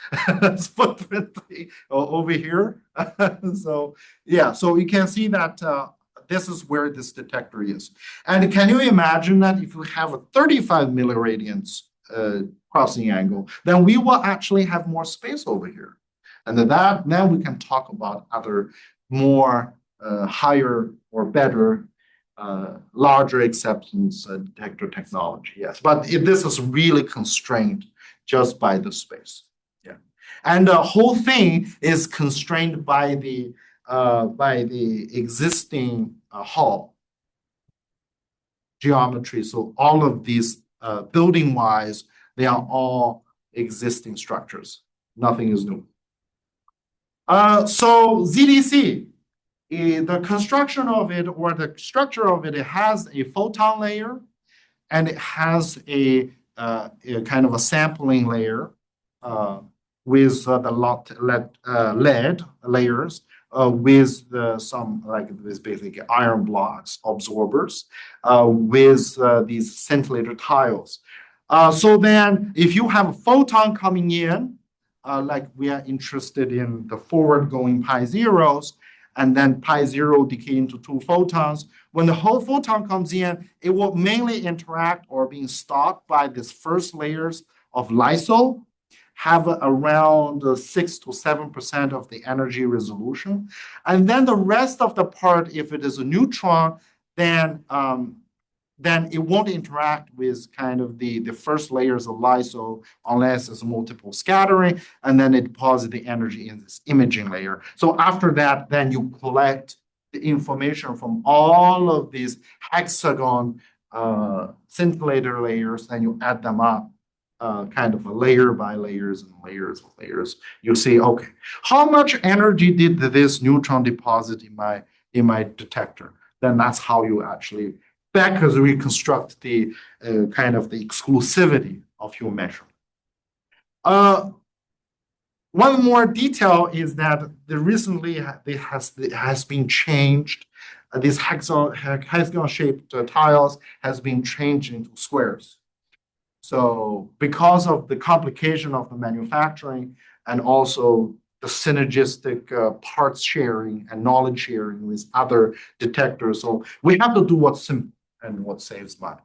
footprint over here. So yeah, so you can see that this is where this detector is. And can you imagine that if you have a 35 milliradians crossing angle, then we will actually have more space over here. And that now we can talk about other more higher or better, larger acceptance detector technology. Yes, but this is really constrained just by the space. Yeah, and the whole thing is constrained by the existing hall geometry. So all of these building-wise, they are all existing structures. Nothing is new. So ZDC. The construction of it or the structure of it, it has a photon layer, and it has a kind of a sampling layer with the lead layers with some like this basically iron blocks absorbers with these scintillator tiles. So then if you have a photon coming in, like we are interested in the forward going pi zeros, and then pi zero decay into 2 photons. When the whole photon comes in, it will mainly interact or being stopped by these first layers of LISO, have around 6 to 7% of the energy resolution. And then the rest of the part, if it is a neutron, then it won't interact with kind of the first layers of LISO unless it's multiple scattering, and then it deposits the energy in this imaging layer. So after that, then you collect the information from all of these hexagon scintillator layers, and you add them up kind of a layer by layers and layers of layers. You see, okay, how much energy did this neutron deposit in my detector? Then that's how you actually backwards reconstruct the kind of the exclusivity of your measurement. One more detail is that recently it has been changed. These hexagon-shaped tiles has been changed into squares. So because of the complication of the manufacturing and also the synergistic parts sharing and knowledge sharing with other detectors, so we have to do what's simple and what saves money.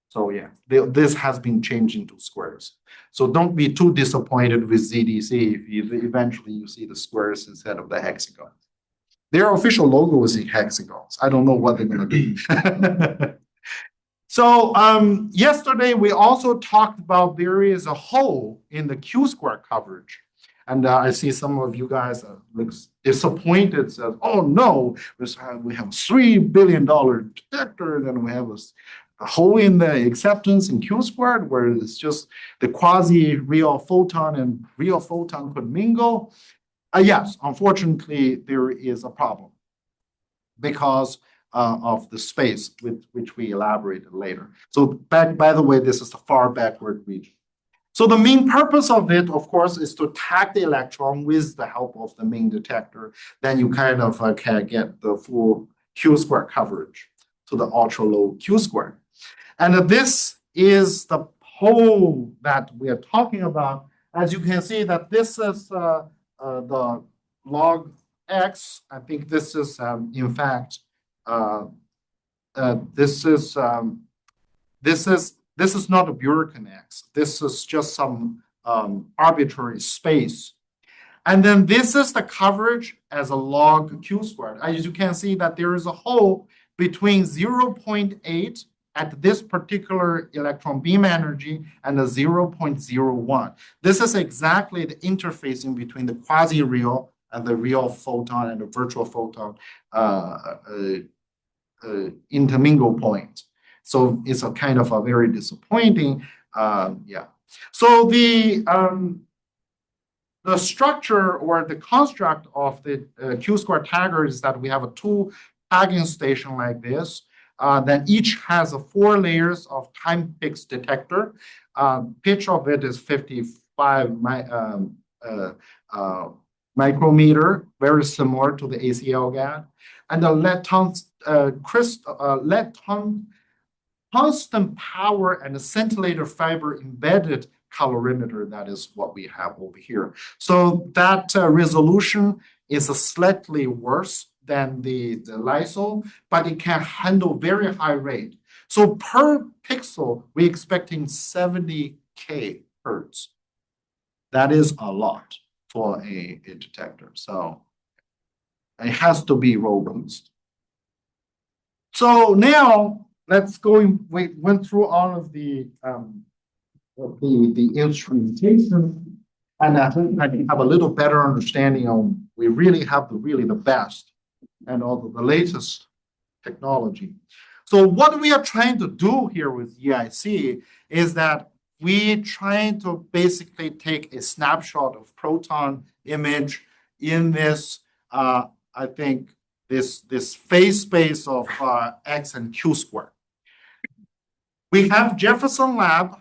So yeah, this has been changed into squares. So don't be too disappointed with ZDC if eventually you see the squares instead of the hexagons. Their official logo is in hexagons. I don't know what they're going to do. So yesterday we also talked about there is a hole in the Q-square coverage. And I see some of you guys look disappointed, says, oh no, we have $3 billion detector, then we have a hole in the acceptance in Q-squared where it's just the quasi-real photon and real photon could mingle. Yes, unfortunately, there is a problem because of the space, which we elaborated later. So by the way, this is the far backward region. So the main purpose of it, of course, is to tag the electron with the help of the main detector. Then you kind of can get the full Q-square coverage to the ultra low Q-square. And this is the pole that we are talking about. As you can see that this is the log X. I think this is, in fact, this is not a Brook X. This is just some arbitrary space. And then this is the coverage as a log Q squared. As you can see that there is a hole between 0.8 at this particular electron beam energy and the 0.01. This is exactly the interfacing between the quasi-real and the real photon and the virtual photon intermingle point. So it's a kind of a very disappointing, yeah. So the structure or the construct of the Q-square tagger is that we have a two tagging station like this. Then each has 4 layers of time fixed detector. Pitch of it is 55 micrometer, very similar to the ACL GAD. And the lead constant power and the scintillator fiber embedded colorimeter, that is what we have over here. So that resolution is slightly worse than the LISO, but it can handle very high rate. So per pixel, we're expecting 70K hertz. That is a lot for a detector. So it has to be robust. So now let's go. We went through all of the instrumentation, and I think I can have a little better understanding on. We really have the best and all the latest technology. So what we are trying to do here with EIC is that we trying to basically take a snapshot of proton image in this, I think, this phase space of X and Q squared. We have Jefferson Lab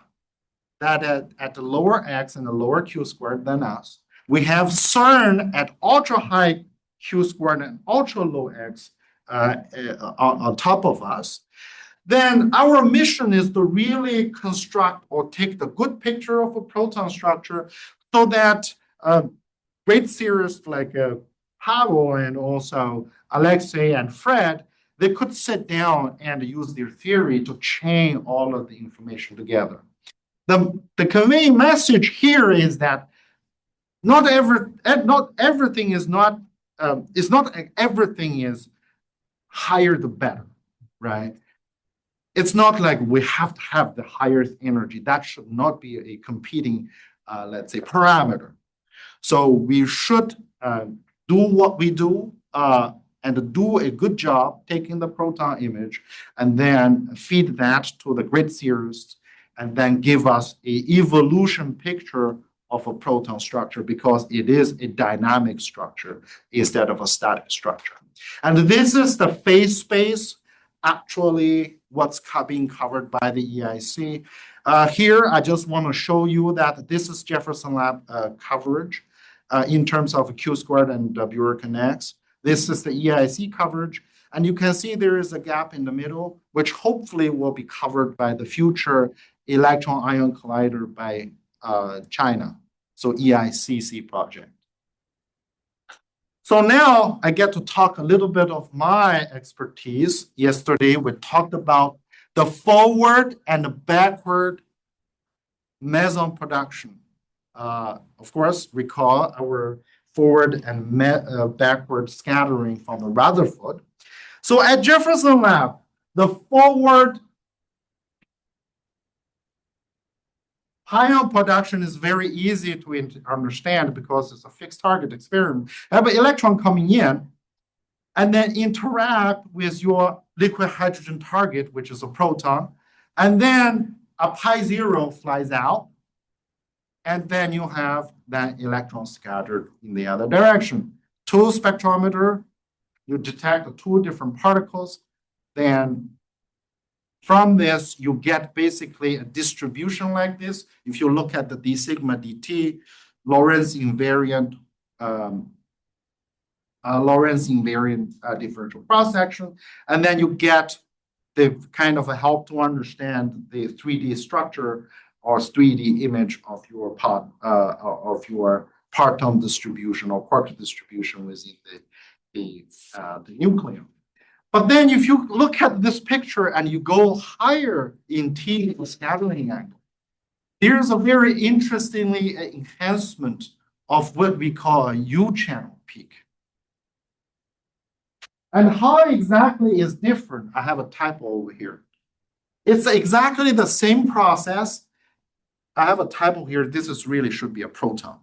that at the lower X and the lower Q squared than us. We have CERN at ultra high Q squared and ultra low X on top of us. Then our mission is to really construct or take the good picture of a proton structure so that great theorists like Pavel and also Alexei and Fred, they could sit down and use their theory to chain all of the information together. The conveying message here is that not everything is higher the better, right? It's not like we have to have the highest energy. That should not be a competing, let's say, parameter. So we should do what we do and do a good job taking the proton image and then feed that to the grid theorists and then give us an evolution picture of a proton structure because it is a dynamic structure instead of a static structure. And this is the phase space, actually what's being covered by the EIC. Here, I just want to show you that this is Jefferson Lab coverage in terms of Q squared and Brook X. This is the EIC coverage. And you can see there is a gap in the middle, which hopefully will be covered by the future Electron-Ion Collider by China, so EICC project. So now I get to talk a little bit of my expertise. Yesterday, we talked about the forward and the backward meson production. Of course, recall our forward and backward scattering from the Rutherford. So at Jefferson Lab, the forward pion production is very easy to understand because it's a fixed target experiment. You have an electron coming in and then interact with your liquid hydrogen target, which is a proton, and then a pi zero flies out, and then you have that electron scattered in the other direction. Two spectrometer, you detect 2 different particles, then From this, you get basically a distribution like this. If you look at the d sigma dt, Lorentz invariant differential cross section, and then you get the kind of a help to understand the 3D structure or 3D image of your parton distribution or quark distribution within the nucleon. But then if you look at this picture and you go higher in T scattering angle, there's a very interestingly enhancement of what we call a U-channel peak. And how exactly is different? I have a typo over here. It's exactly the same process. I have a typo here. This is really should be a proton.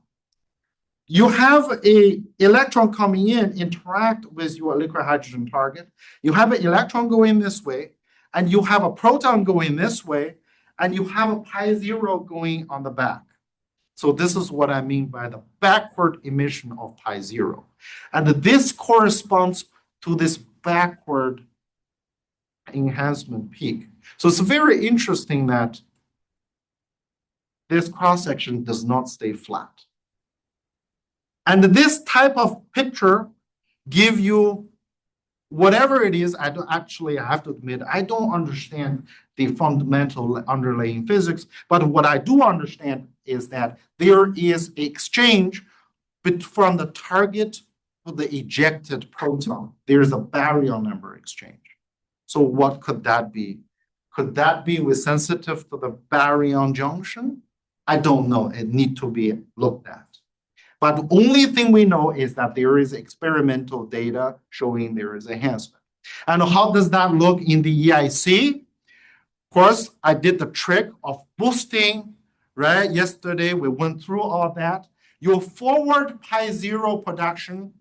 You have an electron coming in, interact with your liquid hydrogen target. You have an electron going this way, and you have a proton going this way, and you have a pi zero going on the back. So this is what I mean by the backward emission of pi zero. And this corresponds to this backward enhancement peak. So it's very interesting that this cross-section does not stay flat. And this type of picture give you whatever it is. I have to admit, I don't understand the fundamental underlying physics, but what I do understand is that there is an exchange from the target to the ejected proton. There's a baryon number exchange. So what could that be? Could that be with sensitive to the baryon junction? I don't know. It needs to be looked at. But the only thing we know is that there is experimental data showing there is enhancement. And how does that look in the EIC? Of course, I did the trick of boosting, right? Yesterday, we went through all that. Your forward pi zero production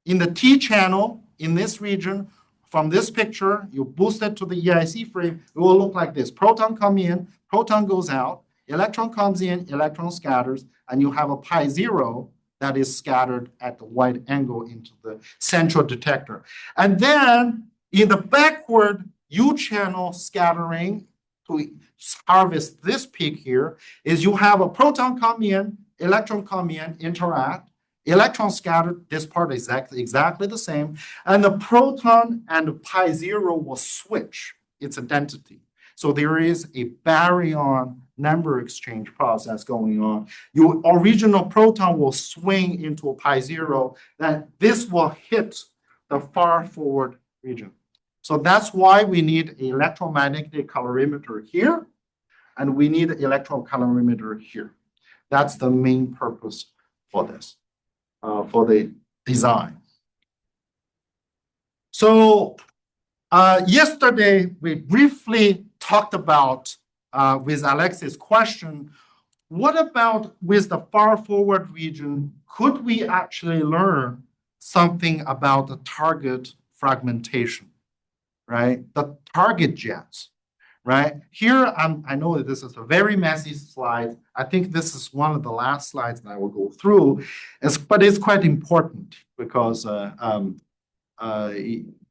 in the T channel in this region, from this picture, you boost it to the EIC frame, it will look like this. Proton come in, proton goes out, electron comes in, electron scatters, and you have a pi zero that is scattered at the wide angle into the central detector. And then in the backward U-channel scattering to harvest this peak here is you have a proton come in, electron come in, interact, electron scattered, this part is exactly the same, and the proton and the pi zero will switch its identity. So there is a baryon number exchange process going on. Your original proton will swing into a pi zero, then this will hit the far forward region. So that's why we need an electromagnetic calorimeter here, and we need an electron calorimeter here. That's the main purpose for this, for the design. So yesterday, we briefly talked about, with Alex's question, what about with the far forward region, could we actually learn something about the target fragmentation, right? The target jets, right? Here, I know that this is a very messy slide. I think this is one of the last slides that I will go through, but it's quite important because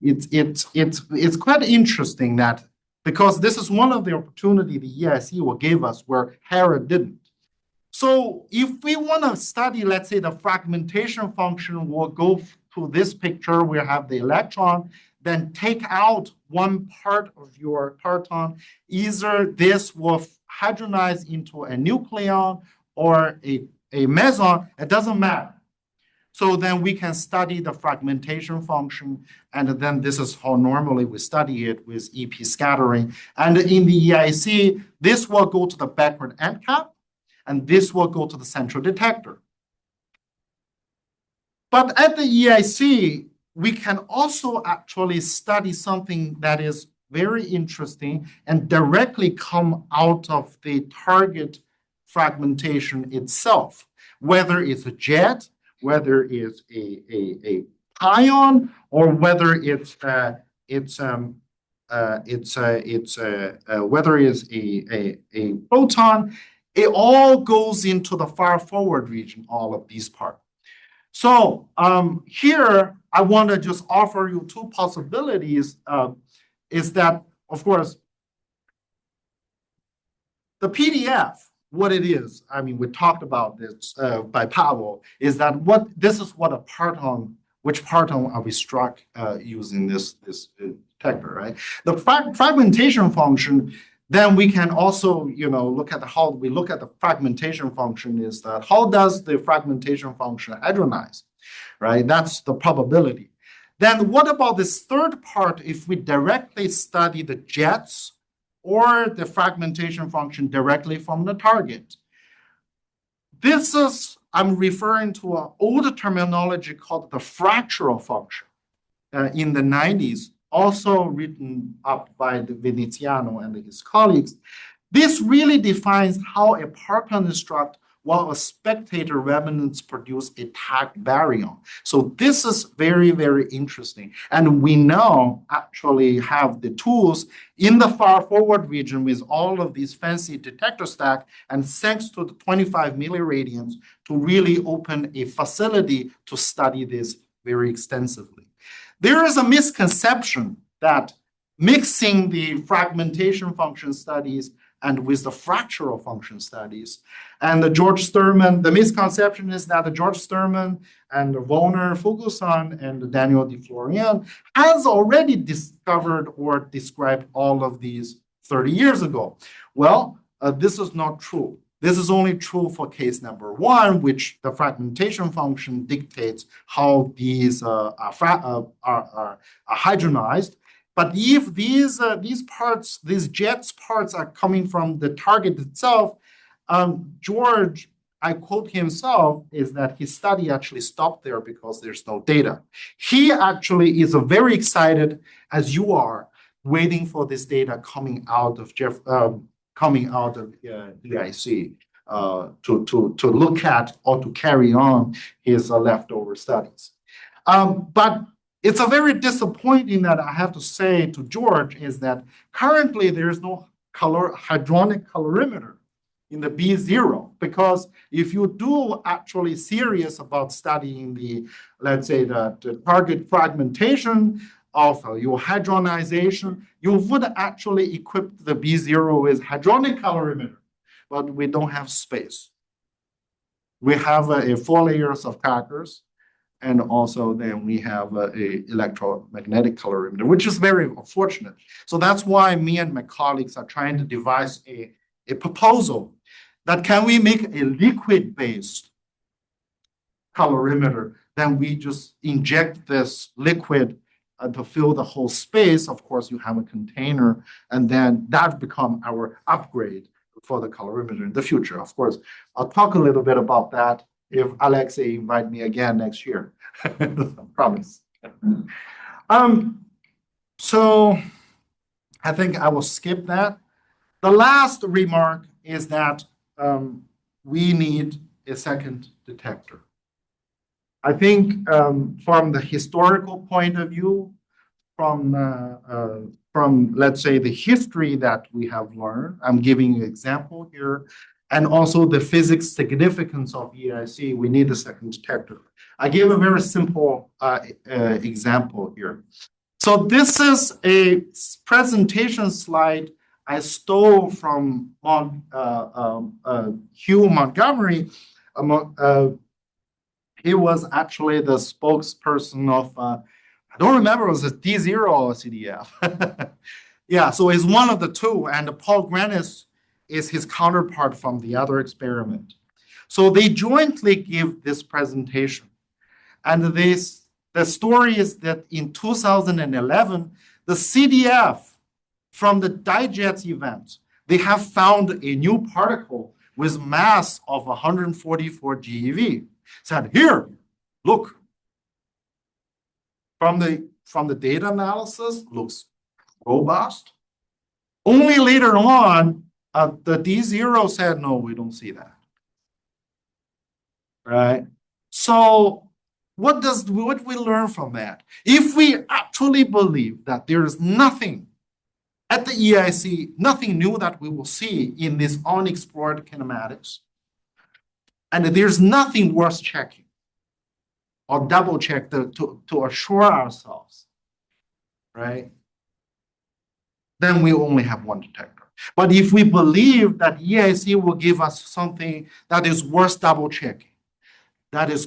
it's quite interesting that because this is one of the opportunity the EIC will give us where Hera didn't. So if we want to study, let's say the fragmentation function, we'll go to this picture, we have the electron, then take out one part of your parton. Either this will hydronize into a nucleon or a meson, it doesn't matter. So then we can study the fragmentation function, and then this is how normally we study it with EP scattering. And in the EIC, this will go to the backward end cap, and this will go to the central detector. But at the EIC, we can also actually study something that is very interesting and directly come out of the target fragmentation itself, whether it's a jet, whether it's a pion, or whether it's whether it's a photon, it all goes into the far forward region, all of these parts. So here, I want to just offer you two possibilities. Is that, of course, The PDF, what it is, I mean, we talked about this by Pavel, is that this is what which parton are we struck using this detector, right? The fragmentation function, then we can also, look at how we look at the fragmentation function is that how does the fragmentation function hadronize, right? That's the probability. Then what about this third part if we directly study the jets or the fragmentation function directly from the target? This is, I'm referring to an old terminology called the fractional function in the 90s, also written up by the Veneziano and his colleagues. This really defines how a parton is struck while a spectator remnants produce a tagged baryon. So this is very, very interesting. And we now actually have the tools in the far forward region with all of these fancy detector stack, and thanks to the 25 milliradians to really open a facility to study this very extensively. There is a misconception that mixing the fragmentation function studies and with the fractional function studies. And the misconception is that the George Sturman and Werner Fuglsang and Daniel de Florian has already discovered or described all of these 30 years ago. Well, this is not true. This is only true for case number 1, which the fragmentation function dictates how these are hydronized. But if these parts, these jets parts are coming from the target itself, George, I quote himself, is that his study actually stopped there because there's no data. He actually is very excited, as you are, waiting for this data coming out of EIC to look at or to carry on his leftover studies. But it's a very disappointing that I have to say to George is that currently there is no hadronic colorimeter in the B0, because if you do actually serious about studying the, let's say, the target fragmentation of your hadronization, you would actually equip the B0 with hadronic colorimeter, but we don't have space. We have 4 layers of crackers. And also then we have a electromagnetic colorimeter, which is very unfortunate. So that's why me and my colleagues are trying to devise a proposal that can we make a liquid-based colorimeter, then we just inject this liquid to fill the whole space. Of course, you have a container, and then that become our upgrade for the colorimeter in the future. Of course, I'll talk a little bit about that if Alexei invite me again next year. Promise. So I think I will skip that. The last remark is that we need a second detector. I think from the historical point of view, from let's say the history that we have learned, I'm giving you an example here, and also the physics significance of EIC, we need a second detector. I give a very simple example here. So this is a presentation slide I stole from Hugh Montgomery. He was actually the spokesperson of, I don't remember, it was a D0 or CDF. Yeah, so it's one of the two, and Paul Granis is his counterpart from the other experiment. So they jointly give this presentation. And the story is that in 2011, the CDF from the Digest event, they have found a new particle with mass of 144 GeV. Said, here, look. From the data analysis, looks robust. Only later on, the D0 said, no, we don't see that. Right? So what we learn from that? If we actually believe that there is nothing at the EIC, nothing new that we will see in this unexplored kinematics, and there's nothing worth checking or double check to assure ourselves, right? Then we only have one detector. But if we believe that EIC will give us something that is worth double checking,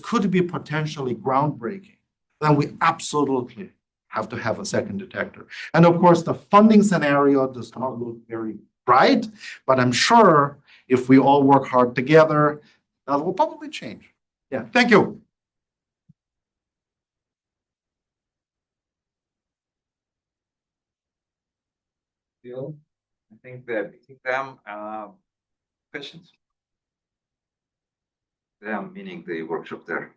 could be potentially groundbreaking, then we absolutely have to have a second detector. And of course, the funding scenario does not look very bright, but I'm sure if we all work hard together, that will probably change. Yeah, thank you. Bill, I think they're picking them, questions. Them meaning the workshop there.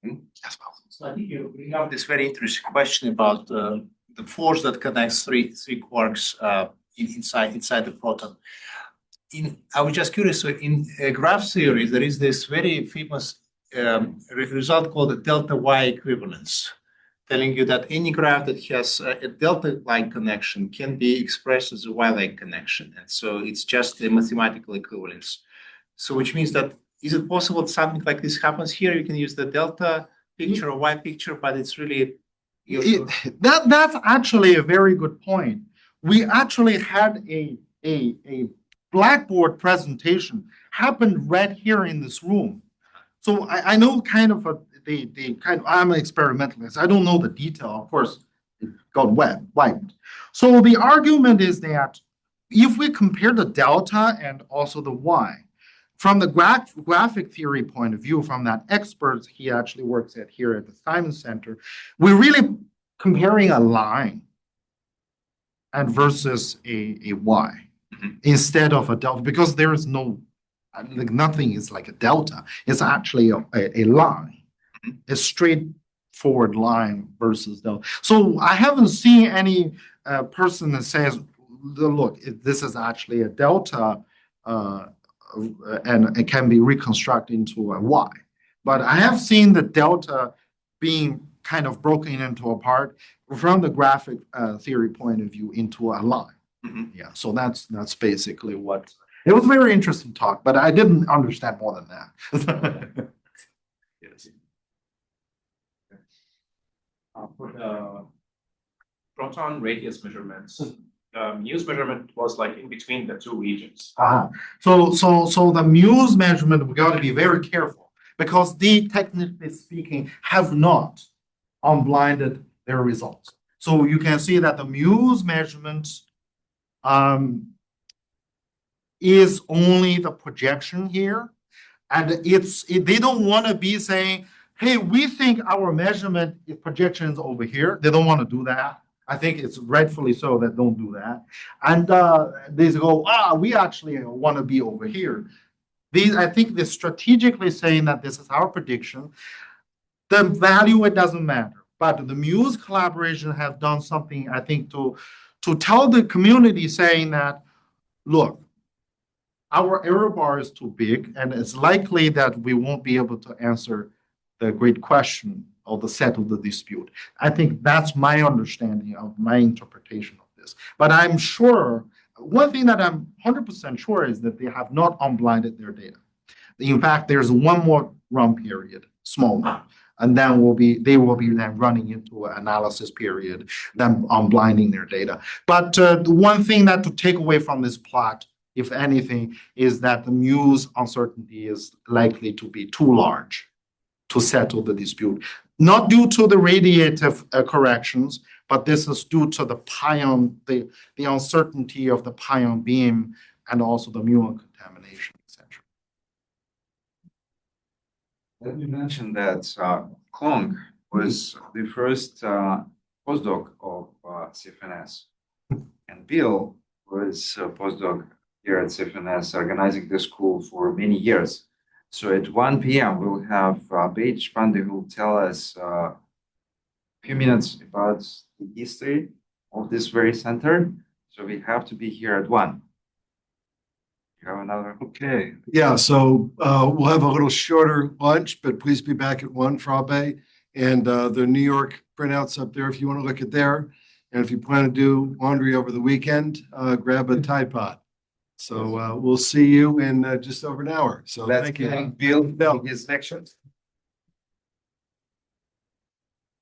Yes, well. So I think you bring up this very interesting question about the force that connects three quarks inside the proton. I was just curious. So in graph theory, there is this very famous result called the delta Y equivalence, telling you that any graph that has a delta-like connection can be expressed as a Y-like connection, and so it's just a mathematical equivalence. So which means that is it possible that something like this happens here? You can use the delta picture or Y picture, but it's really That's actually a very good point. We actually had a Blackboard presentation happened right here in this room. So I know kind of I'm an experimentalist. I don't know the detail. Of course, it got wiped. So the argument is that if we compare the delta and also the Y, from the graphic theory point of view, from that expert he actually works at here at the Simon Center, we're really comparing a line and versus a Y instead of a delta, because there is no, like nothing is like a delta. It's actually a line, a straightforward line versus delta. So I haven't seen any person that says, look, this is actually a delta and it can be reconstructed into a Y. But I have seen the delta being kind of broken into apart from the graphic theory point of view into a line. Yeah, so that's basically what it was. A very interesting talk, but I didn't understand more than that. Yes. For the proton radius measurements, Muse measurement was like in between the two regions. So the Muse measurement, we got to be very careful because they, technically speaking, have not unblinded their results. So you can see that the Muse measurements is only the projection here, and they don't want to be saying, hey, we think our measurement is projections over here. They don't want to do that. I think it's rightfully so that don't do that. And they go, we actually want to be over here. I think they're strategically saying that this is our prediction. The value, it doesn't matter. But the Muse collaboration have done something, I think, to tell the community saying that, look, our error bar is too big, and it's likely that we won't be able to answer the great question or the set of the dispute. I think that's my understanding of my interpretation of this. But I'm sure, one thing that I'm 100% sure is that they have not unblinded their data. In fact, there's one more run period, small one, and then they will be then running into an analysis period, then unblinding their data. But the one thing that to take away from this plot, if anything, is that the Muse uncertainty is likely to be too large to settle the dispute. Not due to the radiative corrections, but this is due to the pion, the uncertainty of the pion beam and also the muon contamination, etc. Let me mention that Klong was the first postdoc of CFNS, and Bill was a postdoc here at CFNS, organizing the school for many years. So at 1 p.m., we'll have Paige Pandey who will tell us a few minutes about the history of this very center. So we have to be here at 1. You have another? Okay. Yeah, so we'll have a little shorter lunch, but please be back at 1 for Abe. And the New York printouts up there if you want to look at there. And if you plan to do laundry over the weekend, grab a Tide Pod. So we'll see you in just over an hour. So Let's thank you. thank Bill for his lectures.